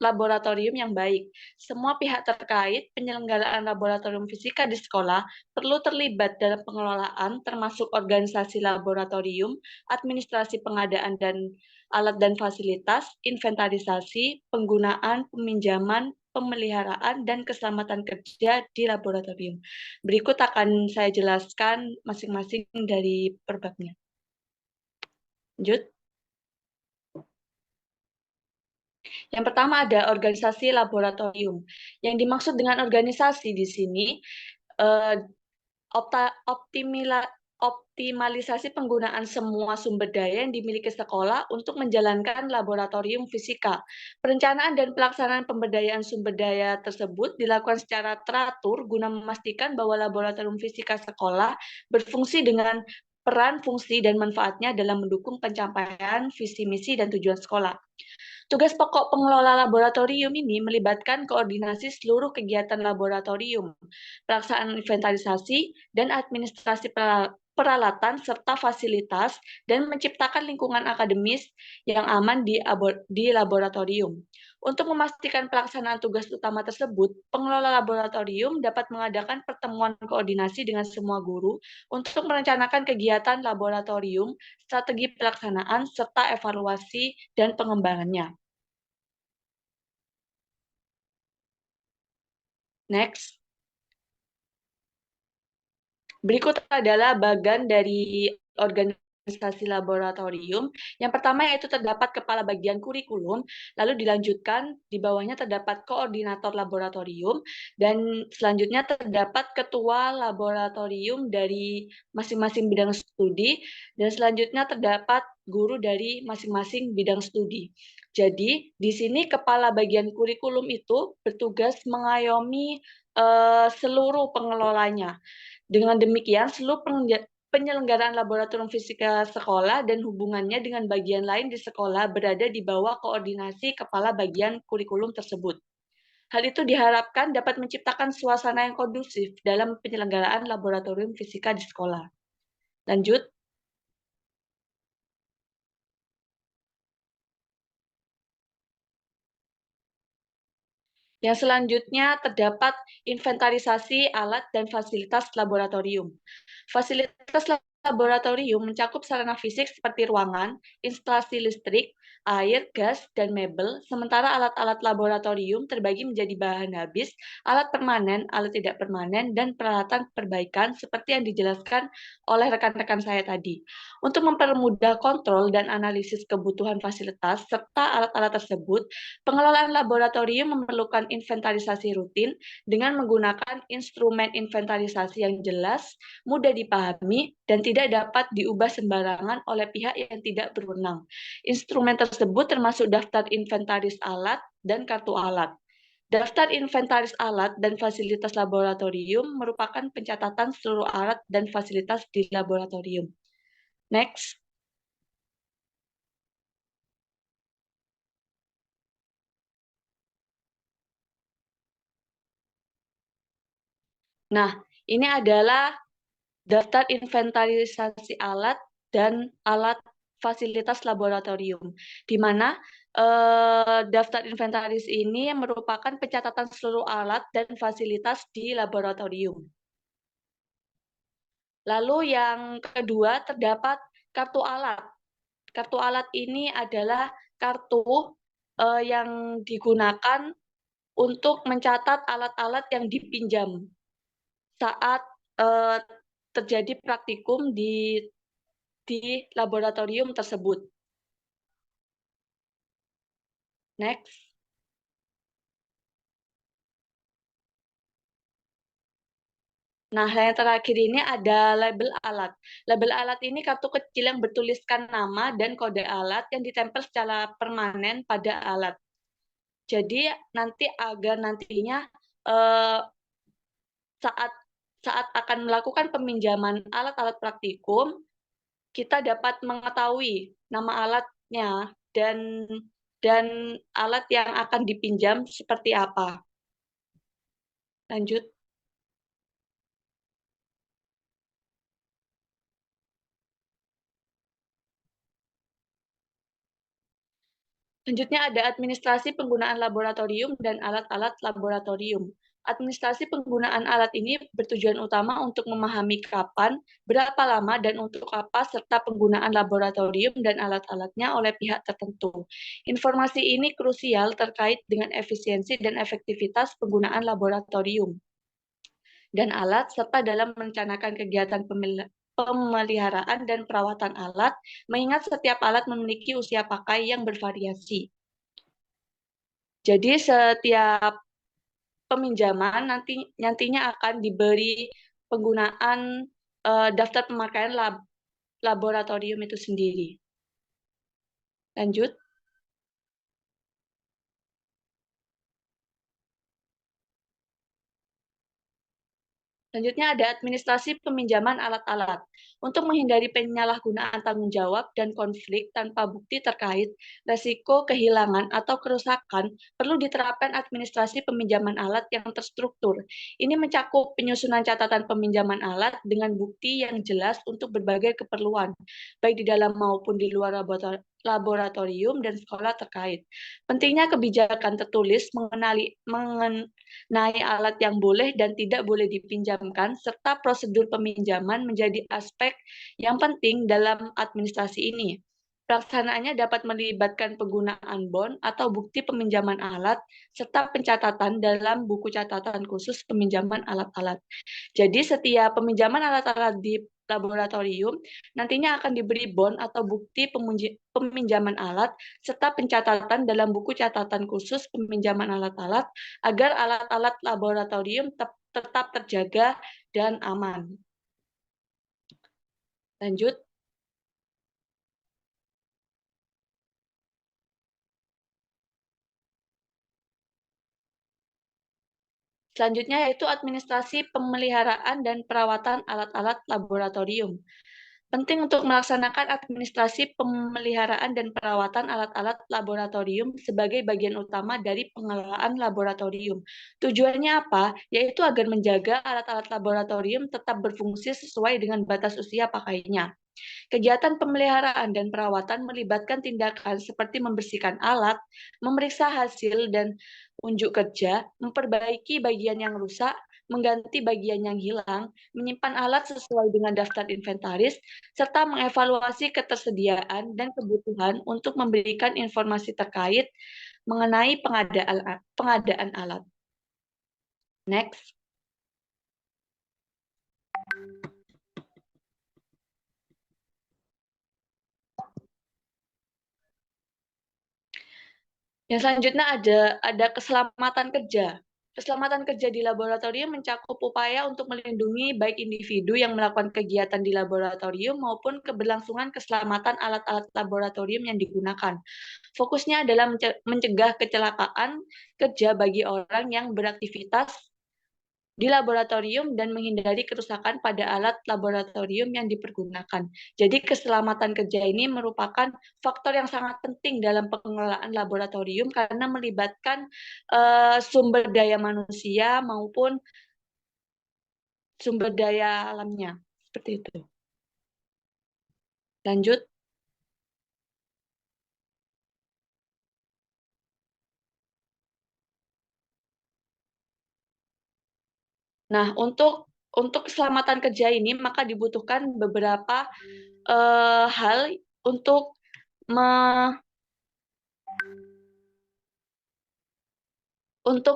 Speaker 3: laboratorium yang baik. Semua pihak terkait penyelenggaraan laboratorium fisika di sekolah perlu terlibat dalam pengelolaan, termasuk organisasi laboratorium, administrasi pengadaan dan alat dan fasilitas, inventarisasi, penggunaan, peminjaman, pemeliharaan, dan keselamatan kerja di laboratorium. Berikut akan saya jelaskan masing-masing dari perbabnya. Lanjut. Yang pertama ada organisasi laboratorium. Yang dimaksud dengan organisasi di sini eh, optimalisasi penggunaan semua sumber daya yang dimiliki sekolah untuk menjalankan laboratorium fisika. Perencanaan dan pelaksanaan pemberdayaan sumber daya tersebut dilakukan secara teratur guna memastikan bahwa laboratorium fisika sekolah berfungsi dengan peran, fungsi, dan manfaatnya dalam mendukung pencapaian visi, misi, dan tujuan sekolah. Tugas pokok pengelola laboratorium ini melibatkan koordinasi seluruh kegiatan laboratorium, pelaksanaan inventarisasi, dan administrasi peralatan serta fasilitas, dan menciptakan lingkungan akademis yang aman di laboratorium. Untuk memastikan pelaksanaan tugas utama tersebut, pengelola laboratorium dapat mengadakan pertemuan koordinasi dengan semua guru untuk merencanakan kegiatan laboratorium, strategi pelaksanaan, serta evaluasi dan pengembangannya. Next. Berikut adalah bagan dari organisasi laboratorium. Yang pertama yaitu terdapat kepala bagian kurikulum, lalu dilanjutkan di bawahnya terdapat koordinator laboratorium, dan selanjutnya terdapat ketua laboratorium dari masing-masing bidang studi, dan selanjutnya terdapat guru dari masing-masing bidang studi. Jadi, di sini kepala bagian kurikulum itu bertugas mengayomi seluruh pengelolanya. Dengan demikian, seluruh penyelenggaraan laboratorium fisika sekolah dan hubungannya dengan bagian lain di sekolah berada di bawah koordinasi kepala bagian kurikulum tersebut. Hal itu diharapkan dapat menciptakan suasana yang kondusif dalam penyelenggaraan laboratorium fisika di sekolah. Lanjut. Yang selanjutnya terdapat inventarisasi alat dan fasilitas laboratorium. Fasilitas laboratorium mencakup sarana fisik seperti ruangan, instalasi listrik, air, gas, dan mebel, sementara alat-alat laboratorium terbagi menjadi bahan habis, alat permanen, alat tidak permanen, dan peralatan perbaikan seperti yang dijelaskan oleh rekan-rekan saya tadi. Untuk mempermudah kontrol dan analisis kebutuhan fasilitas serta alat-alat tersebut, pengelolaan laboratorium memerlukan inventarisasi rutin dengan menggunakan instrumen inventarisasi yang jelas, mudah dipahami, dan tidak dapat diubah sembarangan oleh pihak yang tidak berwenang. Instrumen tersebut termasuk daftar inventaris alat dan kartu alat. Daftar inventaris alat dan fasilitas laboratorium merupakan pencatatan seluruh alat dan fasilitas di laboratorium. Next. Nah, ini adalah daftar inventarisasi alat dan alat fasilitas laboratorium, di mana daftar inventaris ini merupakan pencatatan seluruh alat dan fasilitas di laboratorium. Lalu yang kedua terdapat kartu alat. Kartu alat ini adalah kartu yang digunakan untuk mencatat alat-alat yang dipinjam saat terjadi praktikum di laboratorium tersebut. Next. Nah, yang terakhir ini ada label alat. Label alat ini kartu kecil yang bertuliskan nama dan kode alat yang ditempel secara permanen pada alat. Jadi nanti agar nantinya saat akan melakukan peminjaman alat-alat praktikum, kita dapat mengetahui nama alatnya dan alat yang akan dipinjam seperti apa. Lanjut. Selanjutnya ada administrasi penggunaan laboratorium dan alat-alat laboratorium. Administrasi penggunaan alat ini bertujuan utama untuk memahami kapan, berapa lama, dan untuk apa, serta penggunaan laboratorium dan alat-alatnya oleh pihak tertentu. Informasi ini krusial terkait dengan efisiensi dan efektivitas penggunaan laboratorium dan alat, serta dalam merencanakan kegiatan pemeliharaan dan perawatan alat, mengingat setiap alat memiliki usia pakai yang bervariasi. Jadi setiap peminjaman nantinya akan diberi penggunaan daftar pemakaian laboratorium itu sendiri. Lanjut. Selanjutnya ada administrasi peminjaman alat-alat. Untuk menghindari penyalahgunaan tanggung jawab dan konflik tanpa bukti terkait resiko kehilangan atau kerusakan, perlu diterapkan administrasi peminjaman alat yang terstruktur. Ini mencakup penyusunan catatan peminjaman alat dengan bukti yang jelas untuk berbagai keperluan, baik di dalam maupun di luar laboratorium dan sekolah terkait. Pentingnya kebijakan tertulis mengenai alat yang boleh dan tidak boleh dipinjamkan, serta prosedur peminjaman menjadi aspek yang penting dalam administrasi ini. Pelaksanaannya dapat melibatkan penggunaan bon atau bukti peminjaman alat, serta pencatatan dalam buku catatan khusus peminjaman alat-alat. Jadi setiap peminjaman alat-alat di laboratorium nantinya akan diberi bon atau bukti peminjaman alat serta pencatatan dalam buku catatan khusus peminjaman alat-alat agar alat-alat laboratorium tetap terjaga dan aman. Lanjut. Selanjutnya yaitu administrasi pemeliharaan dan perawatan alat-alat laboratorium. Penting untuk melaksanakan administrasi pemeliharaan dan perawatan alat-alat laboratorium sebagai bagian utama dari pengelolaan laboratorium. Tujuannya apa? Yaitu agar menjaga alat-alat laboratorium tetap berfungsi sesuai dengan batas usia pakainya. Kegiatan pemeliharaan dan perawatan melibatkan tindakan seperti membersihkan alat, memeriksa hasil dan unjuk kerja, memperbaiki bagian yang rusak, mengganti bagian yang hilang, menyimpan alat sesuai dengan daftar inventaris, serta mengevaluasi ketersediaan dan kebutuhan untuk memberikan informasi terkait mengenai pengadaan alat. Next. Yang selanjutnya ada keselamatan kerja. Keselamatan kerja di laboratorium mencakup upaya untuk melindungi baik individu yang melakukan kegiatan di laboratorium maupun keberlangsungan keselamatan alat-alat laboratorium yang digunakan. Fokusnya adalah mencegah kecelakaan kerja bagi orang yang beraktivitas di laboratorium dan menghindari kerusakan pada alat laboratorium yang dipergunakan. Jadi keselamatan kerja ini merupakan faktor yang sangat penting dalam pengelolaan laboratorium karena melibatkan sumber daya manusia maupun sumber daya alamnya. Seperti itu. Lanjut. Nah, untuk keselamatan kerja ini maka dibutuhkan beberapa hal untuk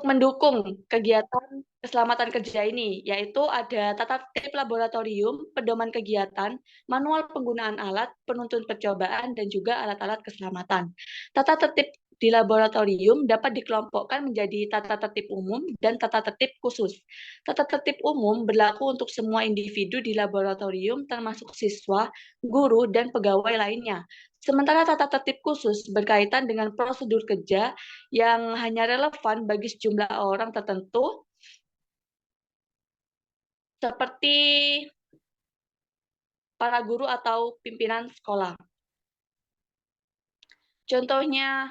Speaker 3: mendukung kegiatan keselamatan kerja ini, yaitu ada tata tertib laboratorium, pedoman kegiatan, manual penggunaan alat, penuntun percobaan, dan juga alat-alat keselamatan. Tata tertib di laboratorium dapat dikelompokkan menjadi tata tertib umum dan tata tertib khusus. Tata tertib umum berlaku untuk semua individu di laboratorium termasuk siswa, guru, dan pegawai lainnya. Sementara tata tertib khusus berkaitan dengan prosedur kerja yang hanya relevan bagi sejumlah orang tertentu seperti para guru atau pimpinan sekolah. Contohnya,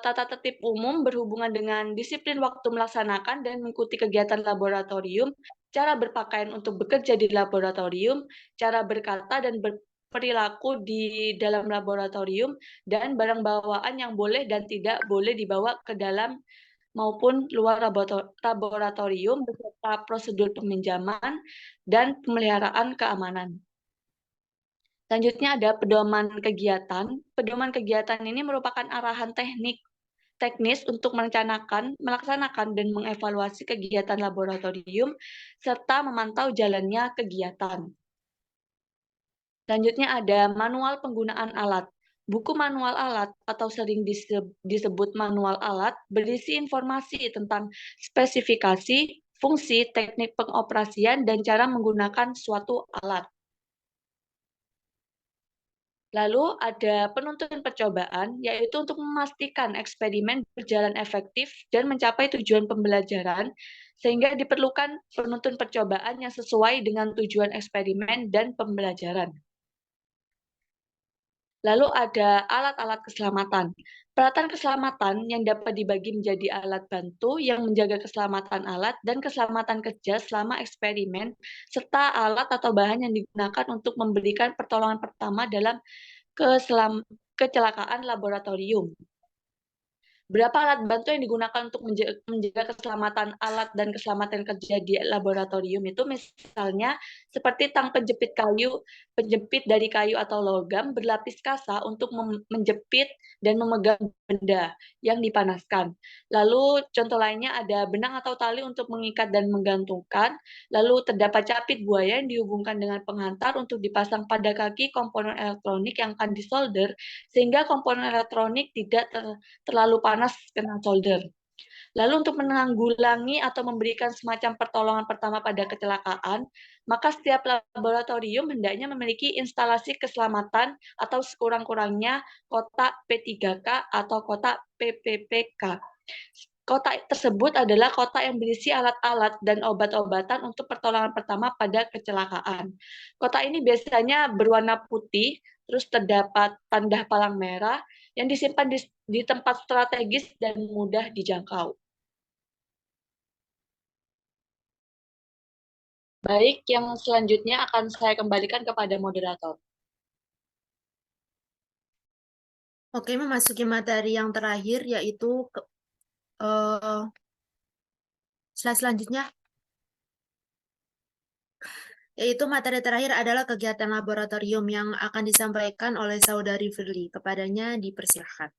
Speaker 3: tata tertib umum berhubungan dengan disiplin waktu melaksanakan dan mengikuti kegiatan laboratorium, cara berpakaian untuk bekerja di laboratorium, cara berkata dan berperilaku di dalam laboratorium, dan barang bawaan yang boleh dan tidak boleh dibawa ke dalam maupun luar laboratorium beserta prosedur peminjaman dan pemeliharaan keamanan. Selanjutnya ada pedoman kegiatan. Pedoman kegiatan ini merupakan arahan teknis untuk merencanakan, melaksanakan, dan mengevaluasi kegiatan laboratorium, serta memantau jalannya kegiatan. Selanjutnya ada manual penggunaan alat. Buku manual alat atau sering disebut manual alat berisi informasi tentang spesifikasi, fungsi, teknik pengoperasian, dan cara menggunakan suatu alat. Lalu ada penuntun percobaan, yaitu untuk memastikan eksperimen berjalan efektif dan mencapai tujuan pembelajaran, sehingga diperlukan penuntun percobaan yang sesuai dengan tujuan eksperimen dan pembelajaran. Lalu ada alat-alat keselamatan. Peralatan keselamatan yang dapat dibagi menjadi alat bantu yang menjaga keselamatan alat dan keselamatan kerja selama eksperimen, serta alat atau bahan yang digunakan untuk memberikan pertolongan pertama dalam kecelakaan laboratorium. Berapa alat bantu yang digunakan untuk menjaga keselamatan alat dan keselamatan kerja di laboratorium itu misalnya seperti tang penjepit dari kayu atau logam berlapis kasa untuk menjepit dan memegang benda yang dipanaskan. Lalu contoh lainnya ada benang atau tali untuk mengikat dan menggantungkan. Lalu terdapat capit buaya yang dihubungkan dengan penghantar untuk dipasang pada kaki komponen elektronik yang akan disolder sehingga komponen elektronik tidak terlalu panas kena solder. Lalu untuk menanggulangi atau memberikan semacam pertolongan pertama pada kecelakaan, maka setiap laboratorium hendaknya memiliki instalasi keselamatan atau sekurang-kurangnya kotak P3K atau kotak PPPK. Kotak tersebut adalah kotak yang berisi alat-alat dan obat-obatan untuk pertolongan pertama pada kecelakaan. Kotak ini biasanya berwarna putih, terus terdapat tanda palang merah yang disimpan di tempat strategis dan mudah dijangkau. Baik, yang selanjutnya akan saya kembalikan kepada moderator.
Speaker 1: Oke, memasuki materi yang terakhir, yaitu slide selanjutnya, yaitu materi terakhir adalah kegiatan laboratorium yang akan disampaikan oleh Saudari Firly. Kepadanya dipersilahkan.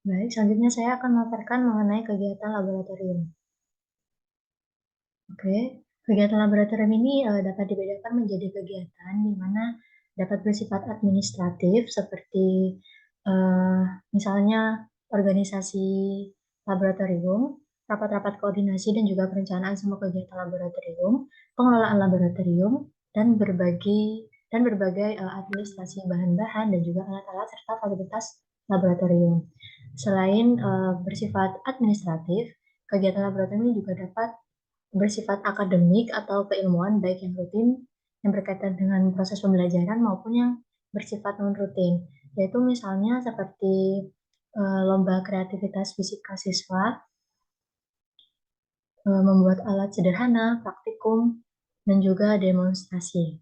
Speaker 4: Baik, selanjutnya saya akan memaparkan mengenai kegiatan laboratorium. Oke, kegiatan laboratorium ini dapat dibedakan menjadi kegiatan di mana dapat bersifat administratif seperti misalnya organisasi laboratorium, rapat-rapat koordinasi dan juga perencanaan semua kegiatan laboratorium, pengelolaan laboratorium, dan berbagai administrasi bahan-bahan dan juga alat-alat serta fasilitas laboratorium. Selain bersifat administratif, kegiatan laboratorium ini juga dapat bersifat akademik atau keilmuan baik yang rutin yang berkaitan dengan proses pembelajaran maupun yang bersifat non-rutin, yaitu misalnya seperti lomba kreativitas fisika siswa, membuat alat sederhana, praktikum, dan juga demonstrasi.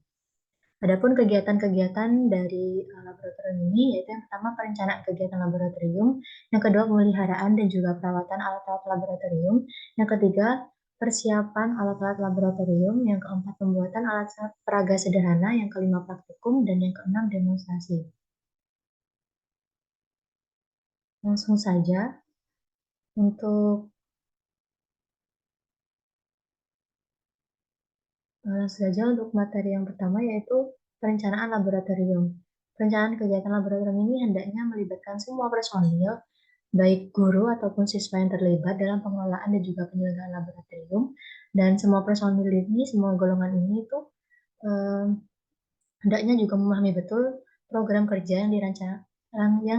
Speaker 4: Adapun kegiatan-kegiatan dari laboratorium ini yaitu yang pertama perencanaan kegiatan laboratorium, yang kedua pemeliharaan dan juga perawatan alat-alat laboratorium, yang ketiga persiapan alat-alat laboratorium, yang keempat pembuatan alat peraga sederhana, yang kelima praktikum, dan yang keenam demonstrasi. Langsung saja untuk materi yang pertama yaitu perencanaan laboratorium. Perencanaan kegiatan laboratorium ini hendaknya melibatkan semua personil, baik guru ataupun siswa yang terlibat dalam pengelolaan dan juga penyelenggaraan laboratorium. Dan semua personil ini, semua golongan ini itu hendaknya juga memahami betul program kerja yang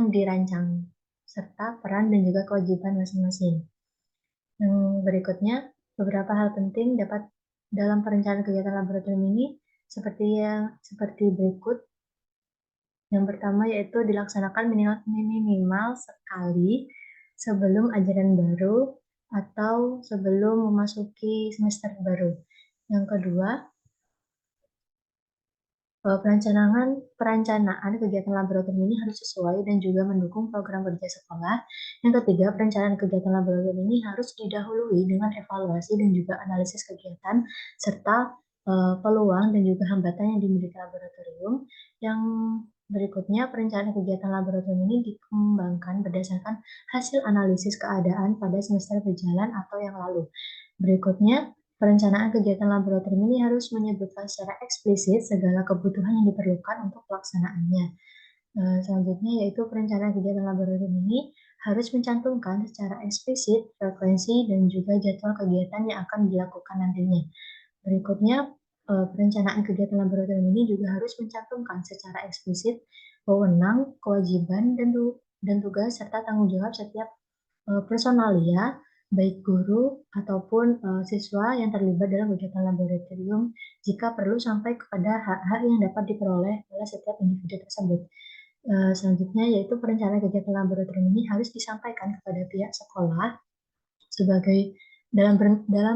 Speaker 4: dirancang serta peran dan juga kewajiban masing-masing. Yang berikutnya, beberapa hal penting dapat dalam perencanaan kegiatan laboratorium ini seperti berikut. Yang pertama yaitu dilaksanakan minimal sekali sebelum ajaran baru atau sebelum memasuki semester baru. Yang kedua, perencanaan kegiatan laboratorium ini harus sesuai dan juga mendukung program kerja sekolah. Yang ketiga, perencanaan kegiatan laboratorium ini harus didahului dengan evaluasi dan juga analisis kegiatan serta peluang dan juga hambatan yang dimiliki laboratorium. Yang berikutnya, perencanaan kegiatan laboratorium ini dikembangkan berdasarkan hasil analisis keadaan pada semester berjalan atau yang lalu. Berikutnya, perencanaan kegiatan laboratorium ini harus menyebutkan secara eksplisit segala kebutuhan yang diperlukan untuk pelaksanaannya. Selanjutnya yaitu perencanaan kegiatan laboratorium ini harus mencantumkan secara eksplisit frekuensi dan juga jadwal kegiatan yang akan dilakukan nantinya. Berikutnya, perencanaan kegiatan laboratorium ini juga harus mencantumkan secara eksplisit wewenang, kewajiban, dan tugas serta tanggung jawab setiap personalia, baik guru ataupun siswa yang terlibat dalam kegiatan laboratorium jika perlu sampai kepada hak-hak yang dapat diperoleh oleh setiap individu tersebut. Selanjutnya yaitu perencanaan kegiatan laboratorium ini harus disampaikan kepada pihak sekolah sebagai dalam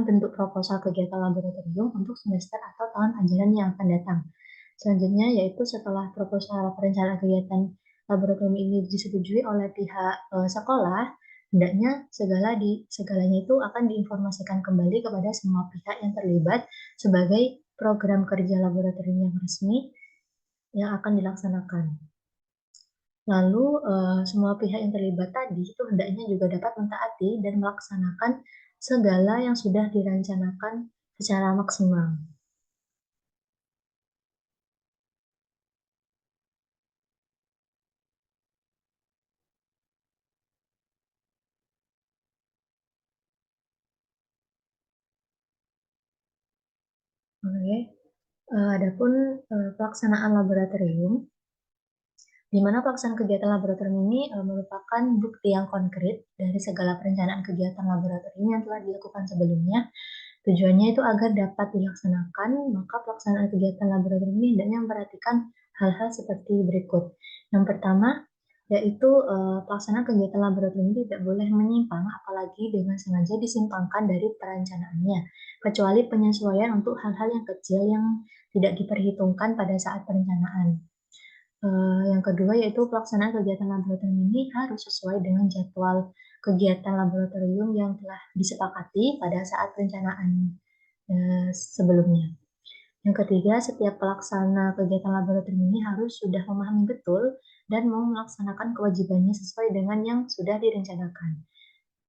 Speaker 4: bentuk proposal kegiatan laboratorium untuk semester atau tahun ajaran yang akan datang. Selanjutnya yaitu setelah proposal perencanaan kegiatan laboratorium ini disetujui oleh pihak sekolah, hendaknya segalanya itu akan diinformasikan kembali kepada semua pihak yang terlibat sebagai program kerja laboratorium yang resmi yang akan dilaksanakan. Lalu semua pihak yang terlibat tadi itu hendaknya juga dapat mentaati dan melaksanakan segala yang sudah direncanakan secara maksimal. Oke, adapun pelaksanaan laboratorium, di mana pelaksanaan kegiatan laboratorium ini merupakan bukti yang konkret dari segala perencanaan kegiatan laboratorium yang telah dilakukan sebelumnya. Tujuannya itu agar dapat dilaksanakan, maka pelaksanaan kegiatan laboratorium ini hendaknya memperhatikan hal-hal seperti berikut. Yang pertama, yaitu pelaksanaan kegiatan laboratorium tidak boleh menyimpang, apalagi dengan sengaja disimpangkan dari perencanaannya, kecuali penyesuaian untuk hal-hal yang kecil yang tidak diperhitungkan pada saat perencanaan. Yang kedua yaitu pelaksanaan kegiatan laboratorium ini harus sesuai dengan jadwal kegiatan laboratorium yang telah disepakati pada saat perencanaan sebelumnya. Yang ketiga, setiap pelaksana kegiatan laboratorium ini harus sudah memahami betul dan mau melaksanakan kewajibannya sesuai dengan yang sudah direncanakan.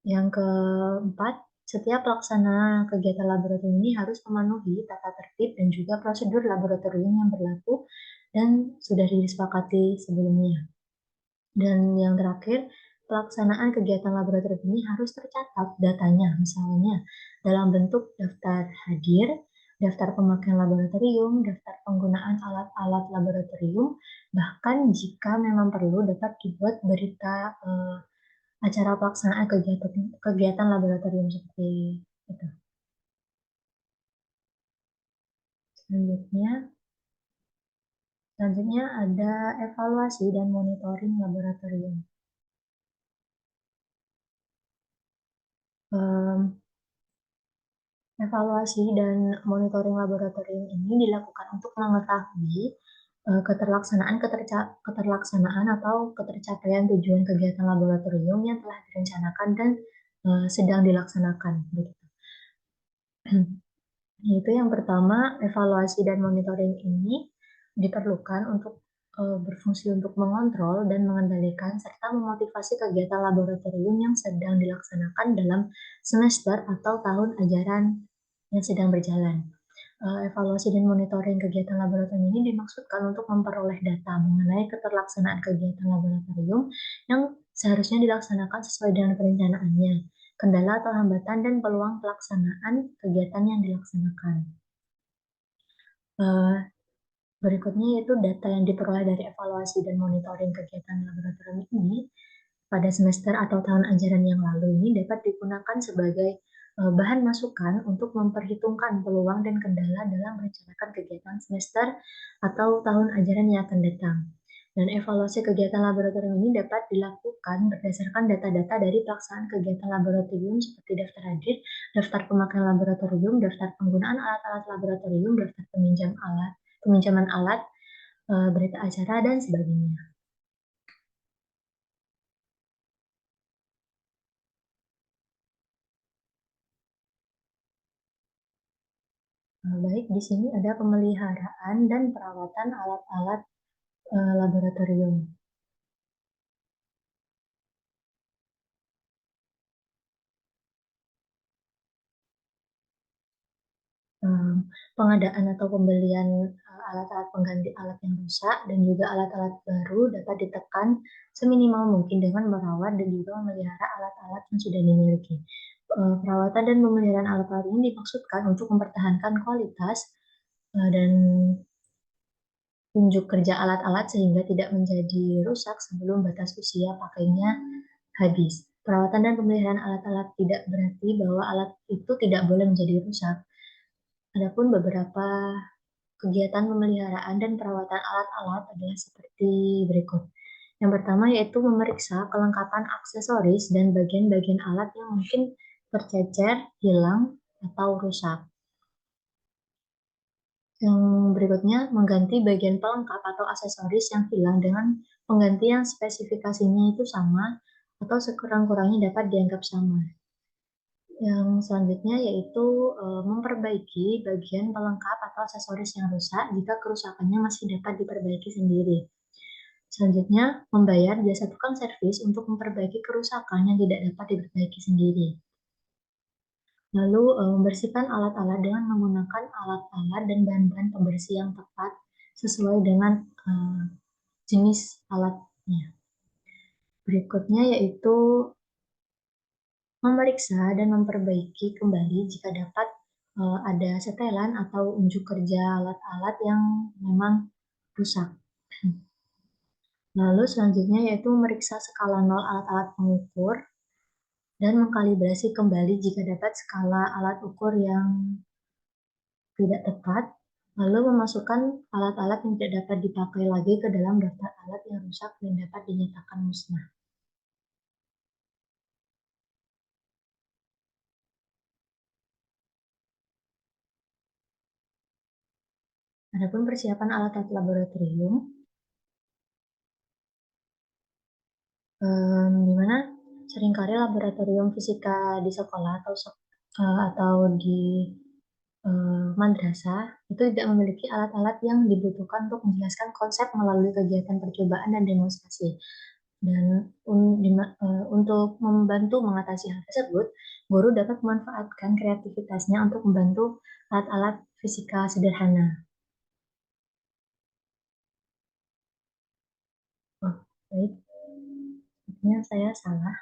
Speaker 4: Yang keempat, setiap pelaksana kegiatan laboratorium ini harus memenuhi tata tertib dan juga prosedur laboratorium yang berlaku dan sudah disepakati sebelumnya. Dan yang terakhir, pelaksanaan kegiatan laboratorium ini harus tercatat datanya, misalnya dalam bentuk daftar hadir, daftar pemakaian laboratorium, daftar penggunaan alat-alat laboratorium, bahkan jika memang perlu dapat dibuat berita acara pelaksanaan kegiatan laboratorium seperti itu. Selanjutnya ada evaluasi dan monitoring laboratorium. Evaluasi dan monitoring laboratorium ini dilakukan untuk mengetahui keterlaksanaan atau ketercapaian tujuan kegiatan laboratorium yang telah direncanakan dan sedang dilaksanakan. Yaitu yang pertama, evaluasi dan monitoring ini diperlukan untuk berfungsi untuk mengontrol dan mengendalikan serta memotivasi kegiatan laboratorium yang sedang dilaksanakan dalam semester atau tahun ajaran yang sedang berjalan. Evaluasi dan monitoring kegiatan laboratorium ini dimaksudkan untuk memperoleh data mengenai keterlaksanaan kegiatan laboratorium yang seharusnya dilaksanakan sesuai dengan perencanaannya, kendala atau hambatan dan peluang pelaksanaan kegiatan yang dilaksanakan. Berikutnya yaitu data yang diperoleh dari evaluasi dan monitoring kegiatan laboratorium ini pada semester atau tahun ajaran yang lalu ini dapat digunakan sebagai bahan masukan untuk memperhitungkan peluang dan kendala dalam merencanakan kegiatan semester atau tahun ajaran yang akan datang. Dan evaluasi kegiatan laboratorium ini dapat dilakukan berdasarkan data-data dari pelaksanaan kegiatan laboratorium seperti daftar hadir, daftar pemakaian laboratorium, daftar penggunaan alat-alat laboratorium, daftar peminjaman alat, berita acara, dan sebagainya. Baik, di sini ada pemeliharaan dan perawatan alat-alat laboratorium. Pengadaan atau pembelian alat-alat pengganti alat yang rusak dan juga alat-alat baru dapat ditekan seminimal mungkin dengan merawat dan juga memelihara alat-alat yang sudah dimiliki. Perawatan dan pemeliharaan alat-alat ini dimaksudkan untuk mempertahankan kualitas dan unjuk kerja alat-alat sehingga tidak menjadi rusak sebelum batas usia pakainya habis. Perawatan dan pemeliharaan alat-alat tidak berarti bahwa alat itu tidak boleh menjadi rusak. Adapun beberapa kegiatan pemeliharaan dan perawatan alat-alat adalah seperti berikut. Yang pertama yaitu memeriksa kelengkapan aksesoris dan bagian-bagian alat yang mungkin tercecer, hilang, atau rusak. Yang berikutnya, mengganti bagian pelengkap atau aksesoris yang hilang dengan pengganti yang spesifikasinya itu sama atau sekurang-kurangnya dapat dianggap sama. Yang selanjutnya yaitu memperbaiki bagian pelengkap atau aksesoris yang rusak jika kerusakannya masih dapat diperbaiki sendiri. Selanjutnya, membayar jasa tukang servis untuk memperbaiki kerusakan yang tidak dapat diperbaiki sendiri. Lalu membersihkan alat-alat dengan menggunakan alat-alat dan bahan-bahan pembersih yang tepat sesuai dengan jenis alatnya. Berikutnya yaitu memeriksa dan memperbaiki kembali jika dapat ada setelan atau unjuk kerja alat-alat yang memang rusak. Lalu selanjutnya yaitu memeriksa skala 0 alat-alat pengukur dan mengkalibrasi kembali jika dapat skala alat ukur yang tidak tepat, lalu memasukkan alat-alat yang tidak dapat dipakai lagi ke dalam daftar alat yang rusak dan dapat dinyatakan musnah. Adapun persiapan alat-alat laboratorium, di mana seringkali laboratorium fisika di sekolah atau di madrasah itu tidak memiliki alat-alat yang dibutuhkan untuk menjelaskan konsep melalui kegiatan percobaan dan demonstrasi. Dan untuk membantu mengatasi hal tersebut, guru dapat memanfaatkan kreativitasnya untuk membantu alat-alat fisika sederhana. Oh, baik. Sepertinya saya salah.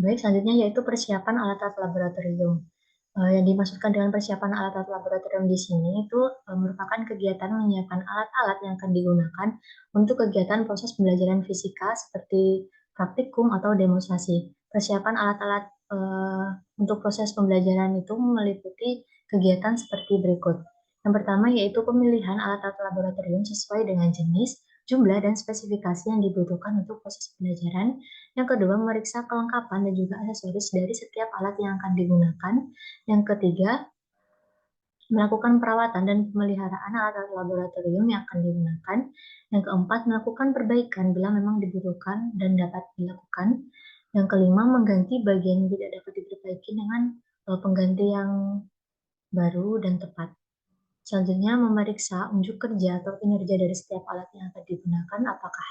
Speaker 4: Baik, selanjutnya yaitu persiapan alat-alat laboratorium. Yang dimaksudkan dengan persiapan alat-alat laboratorium di sini itu merupakan kegiatan menyiapkan alat-alat yang akan digunakan untuk kegiatan proses pembelajaran fisika seperti praktikum atau demonstrasi. Persiapan alat-alat untuk proses pembelajaran itu meliputi kegiatan seperti berikut. Yang pertama yaitu pemilihan alat-alat laboratorium sesuai dengan jenis, jumlah, dan spesifikasi yang dibutuhkan untuk proses pembelajaran. Yang kedua, memeriksa kelengkapan dan juga aksesoris dari setiap alat yang akan digunakan. Yang ketiga, melakukan perawatan dan pemeliharaan alat-alat laboratorium yang akan digunakan. Yang keempat, melakukan perbaikan bila memang dibutuhkan dan dapat dilakukan. Yang kelima, mengganti bagian yang tidak dapat diperbaiki dengan pengganti yang baru dan tepat. Selanjutnya, memeriksa unjuk kerja atau kinerja dari setiap alat yang akan digunakan, apakah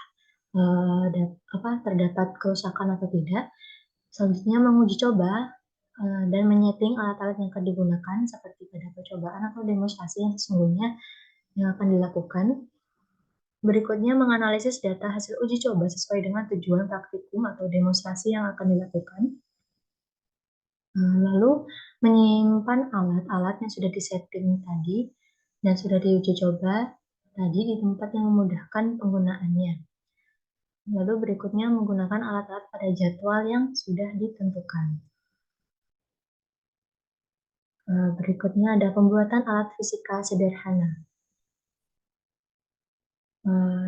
Speaker 4: terdapat kerusakan atau tidak. Selanjutnya menguji coba dan menyeting alat-alat yang akan digunakan seperti pada percobaan atau demonstrasi yang sesungguhnya yang akan dilakukan. Berikutnya menganalisis data hasil uji coba sesuai dengan tujuan praktikum atau demonstrasi yang akan dilakukan. Lalu menyimpan alat-alat yang sudah disetting tadi dan sudah diuji coba tadi di tempat yang memudahkan penggunaannya. Lalu berikutnya menggunakan alat-alat pada jadwal yang sudah ditentukan. Berikutnya ada pembuatan alat fisika sederhana.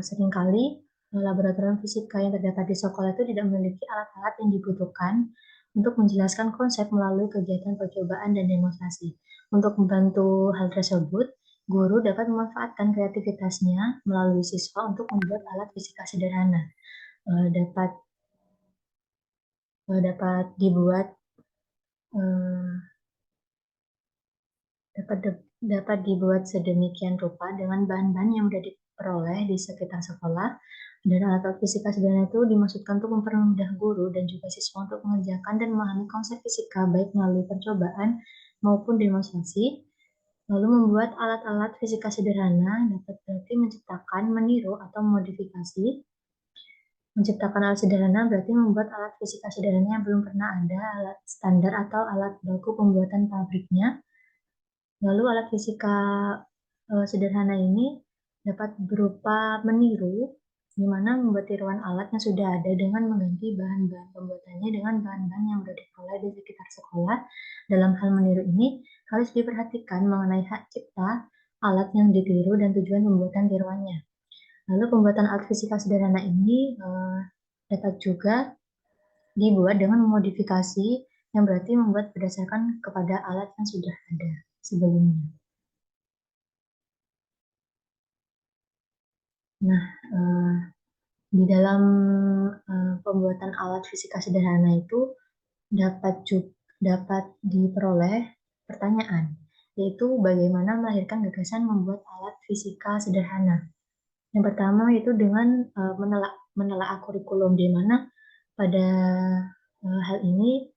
Speaker 4: Seringkali laboratorium fisika yang terdapat di sekolah itu tidak memiliki alat-alat yang dibutuhkan untuk menjelaskan konsep melalui kegiatan percobaan dan demonstrasi. Untuk membantu hal tersebut, guru dapat memanfaatkan kreativitasnya melalui siswa untuk membuat alat fisika sederhana. Dapat dibuat sedemikian rupa dengan bahan-bahan yang mudah diperoleh di sekitar sekolah, dan alat fisika sederhana itu dimaksudkan untuk mempermudah guru dan juga siswa untuk mengerjakan dan memahami konsep fisika baik melalui percobaan maupun demonstrasi. Lalu membuat alat-alat fisika sederhana dapat berarti menciptakan, meniru, atau memodifikasi. Menciptakan alat sederhana berarti membuat alat fisika sederhana yang belum pernah ada alat standar atau alat baku pembuatan pabriknya. Lalu alat fisika sederhana ini dapat berupa meniru, di mana membuat tiruan alat yang sudah ada dengan mengganti bahan-bahan pembuatannya dengan bahan-bahan yang sudah diperoleh di sekitar sekolah. Dalam hal meniru ini, harus diperhatikan mengenai hak cipta alat yang ditiru dan tujuan pembuatan tiruannya. Lalu pembuatan alat fisika sederhana ini dapat juga dibuat dengan memodifikasi, yang berarti membuat berdasarkan kepada alat yang sudah ada sebelumnya. Nah, di dalam pembuatan alat fisika sederhana itu dapat diperoleh pertanyaan, yaitu bagaimana melahirkan gagasan membuat alat fisika sederhana. Yang pertama itu dengan menelaah kurikulum, di mana pada hal ini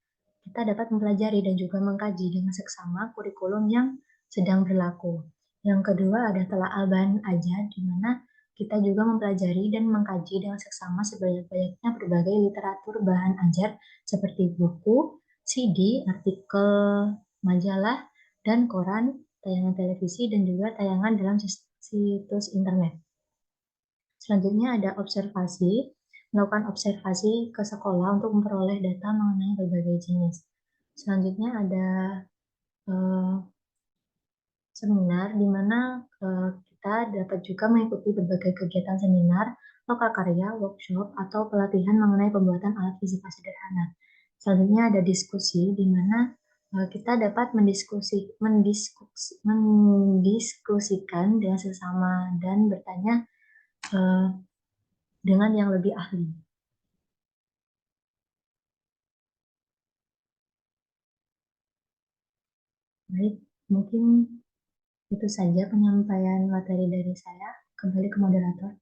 Speaker 4: kita dapat mempelajari dan juga mengkaji dengan seksama kurikulum yang sedang berlaku. Yang kedua ada telaah bahan ajar, di mana kita juga mempelajari dan mengkaji dengan seksama sebanyak-banyaknya berbagai literatur bahan ajar seperti buku, CD, artikel, majalah, dan koran, tayangan televisi, dan juga tayangan dalam situs internet. Selanjutnya ada observasi, melakukan observasi ke sekolah untuk memperoleh data mengenai berbagai jenis. Selanjutnya ada seminar, di mana kita dapat juga mengikuti berbagai kegiatan seminar, lokakarya, workshop, atau pelatihan mengenai pembuatan alat fisika sederhana. Selanjutnya ada diskusi, di mana kita dapat mendiskusikan dengan sesama dan bertanya dengan yang lebih ahli. Baik, mungkin itu saja penyampaian materi dari saya. Kembali ke moderator.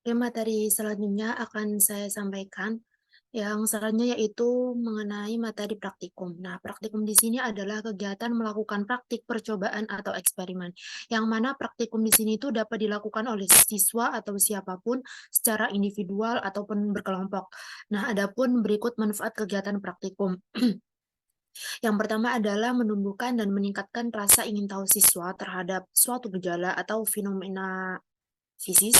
Speaker 1: Oke, materi selanjutnya akan saya sampaikan. Yang selanjutnya yaitu mengenai materi praktikum. Nah, praktikum di sini adalah kegiatan melakukan praktik percobaan atau eksperimen. Yang mana praktikum di sini itu dapat dilakukan oleh siswa atau siapapun secara individual ataupun berkelompok. Nah, adapun berikut manfaat kegiatan praktikum. Yang pertama adalah menumbuhkan dan meningkatkan rasa ingin tahu siswa terhadap suatu gejala atau fenomena fisis.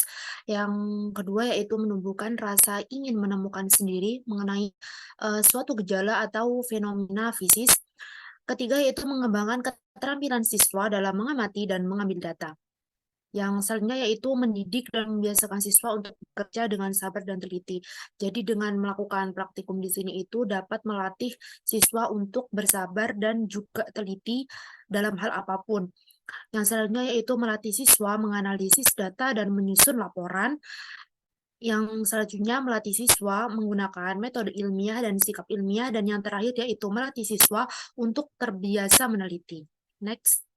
Speaker 1: Yang kedua yaitu menumbuhkan rasa ingin menemukan sendiri mengenai suatu gejala atau fenomena fisis. Ketiga yaitu mengembangkan keterampilan siswa dalam mengamati dan mengambil data. Yang selanjutnya yaitu mendidik dan membiasakan siswa untuk bekerja dengan sabar dan teliti. Jadi dengan melakukan praktikum di sini itu dapat melatih siswa untuk bersabar dan juga teliti dalam hal apapun. Yang selanjutnya yaitu melatih siswa menganalisis data dan menyusun laporan. Yang selanjutnya melatih siswa menggunakan metode ilmiah dan sikap ilmiah. Dan yang terakhir yaitu melatih siswa untuk terbiasa meneliti. Next.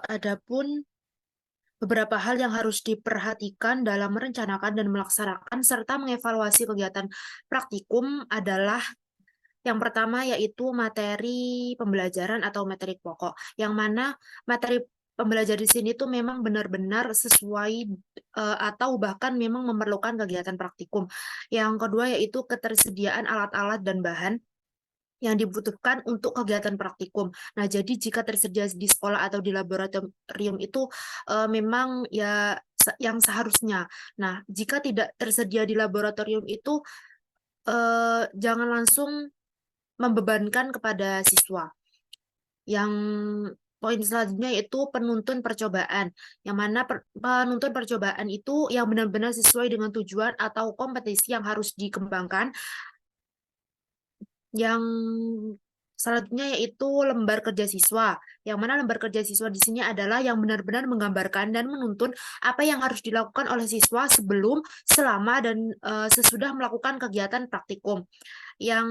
Speaker 1: Adapun beberapa hal yang harus diperhatikan dalam merencanakan dan melaksanakan serta mengevaluasi kegiatan praktikum adalah yang pertama yaitu materi pembelajaran atau materi pokok, yang mana materi pembelajaran di sini tuh memang benar-benar sesuai atau bahkan memang memerlukan kegiatan praktikum. Yang kedua yaitu ketersediaan alat-alat dan bahan yang dibutuhkan untuk kegiatan praktikum. Nah, jadi jika tersedia di sekolah atau di laboratorium itu memang ya yang seharusnya. Nah, jika tidak tersedia di laboratorium itu jangan langsung membebankan kepada siswa. Yang poin selanjutnya yaitu penuntun percobaan, yang mana penuntun percobaan itu yang benar-benar sesuai dengan tujuan atau kompetisi yang harus dikembangkan. Yang selanjutnya yaitu lembar kerja siswa, yang mana lembar kerja siswa di sini adalah yang benar-benar menggambarkan dan menuntun apa yang harus dilakukan oleh siswa sebelum, selama, dan sesudah melakukan kegiatan praktikum. Yang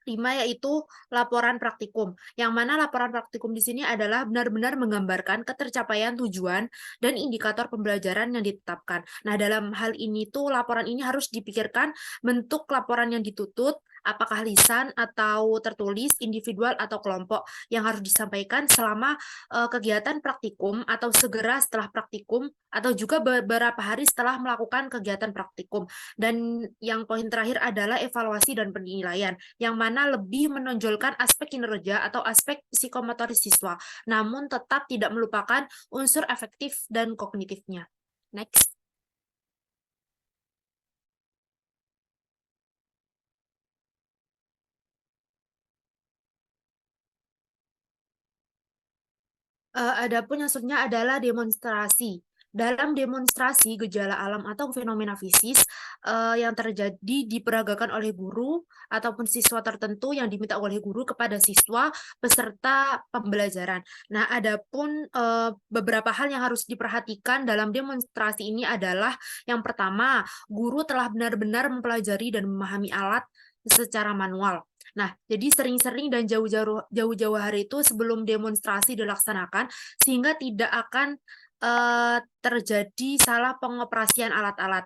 Speaker 1: kelima yaitu laporan praktikum, yang mana laporan praktikum di sini adalah benar-benar menggambarkan ketercapaian tujuan dan indikator pembelajaran yang ditetapkan. Nah, dalam hal ini tuh laporan ini harus dipikirkan bentuk laporan yang dituntut, apakah lisan atau tertulis, individual atau kelompok, yang harus disampaikan selama kegiatan praktikum atau segera setelah praktikum atau juga beberapa hari setelah melakukan kegiatan praktikum. Dan yang poin terakhir adalah evaluasi dan penilaian, yang mana lebih menonjolkan aspek kinerja atau aspek psikomotoris siswa, namun tetap tidak melupakan unsur efektif dan kognitifnya. Next. Adapun yang selanjutnya adalah demonstrasi. Dalam demonstrasi, gejala alam atau fenomena fisis yang terjadi diperagakan oleh guru ataupun siswa tertentu yang diminta oleh guru kepada siswa peserta pembelajaran. Nah, adapun beberapa hal yang harus diperhatikan dalam demonstrasi ini adalah yang pertama, guru telah benar-benar mempelajari dan memahami alat secara manual. Nah, jadi sering-sering dan jauh-jauh hari itu sebelum demonstrasi dilaksanakan, sehingga tidak akan terjadi salah pengoperasian alat-alat.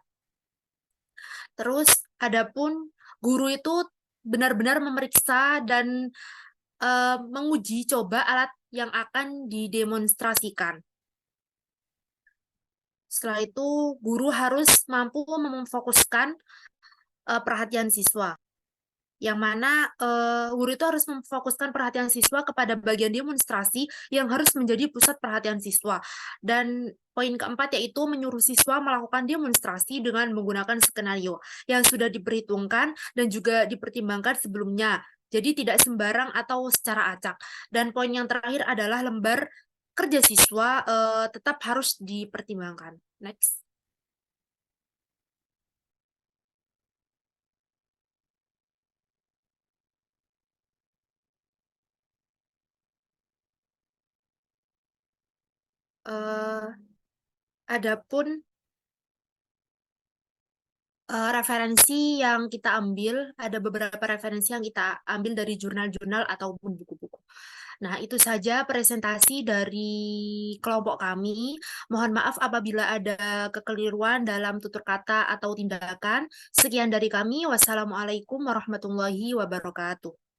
Speaker 1: Terus, adapun guru itu benar-benar memeriksa dan menguji coba alat yang akan didemonstrasikan. Setelah itu, guru harus mampu memfokuskan perhatian siswa, yang mana guru itu harus memfokuskan perhatian siswa kepada bagian demonstrasi yang harus menjadi pusat perhatian siswa. Dan poin keempat yaitu menyuruh siswa melakukan demonstrasi dengan menggunakan skenario yang sudah diperhitungkan dan juga dipertimbangkan sebelumnya. Jadi tidak sembarang atau secara acak. Dan poin yang terakhir adalah lembar kerja siswa tetap harus dipertimbangkan. Next. Adapun referensi yang kita ambil, ada beberapa referensi yang kita ambil dari jurnal-jurnal ataupun buku-buku. Nah, itu saja presentasi dari kelompok kami. Mohon maaf apabila ada kekeliruan dalam tutur kata atau tindakan. Sekian dari kami. Wassalamualaikum warahmatullahi wabarakatuh.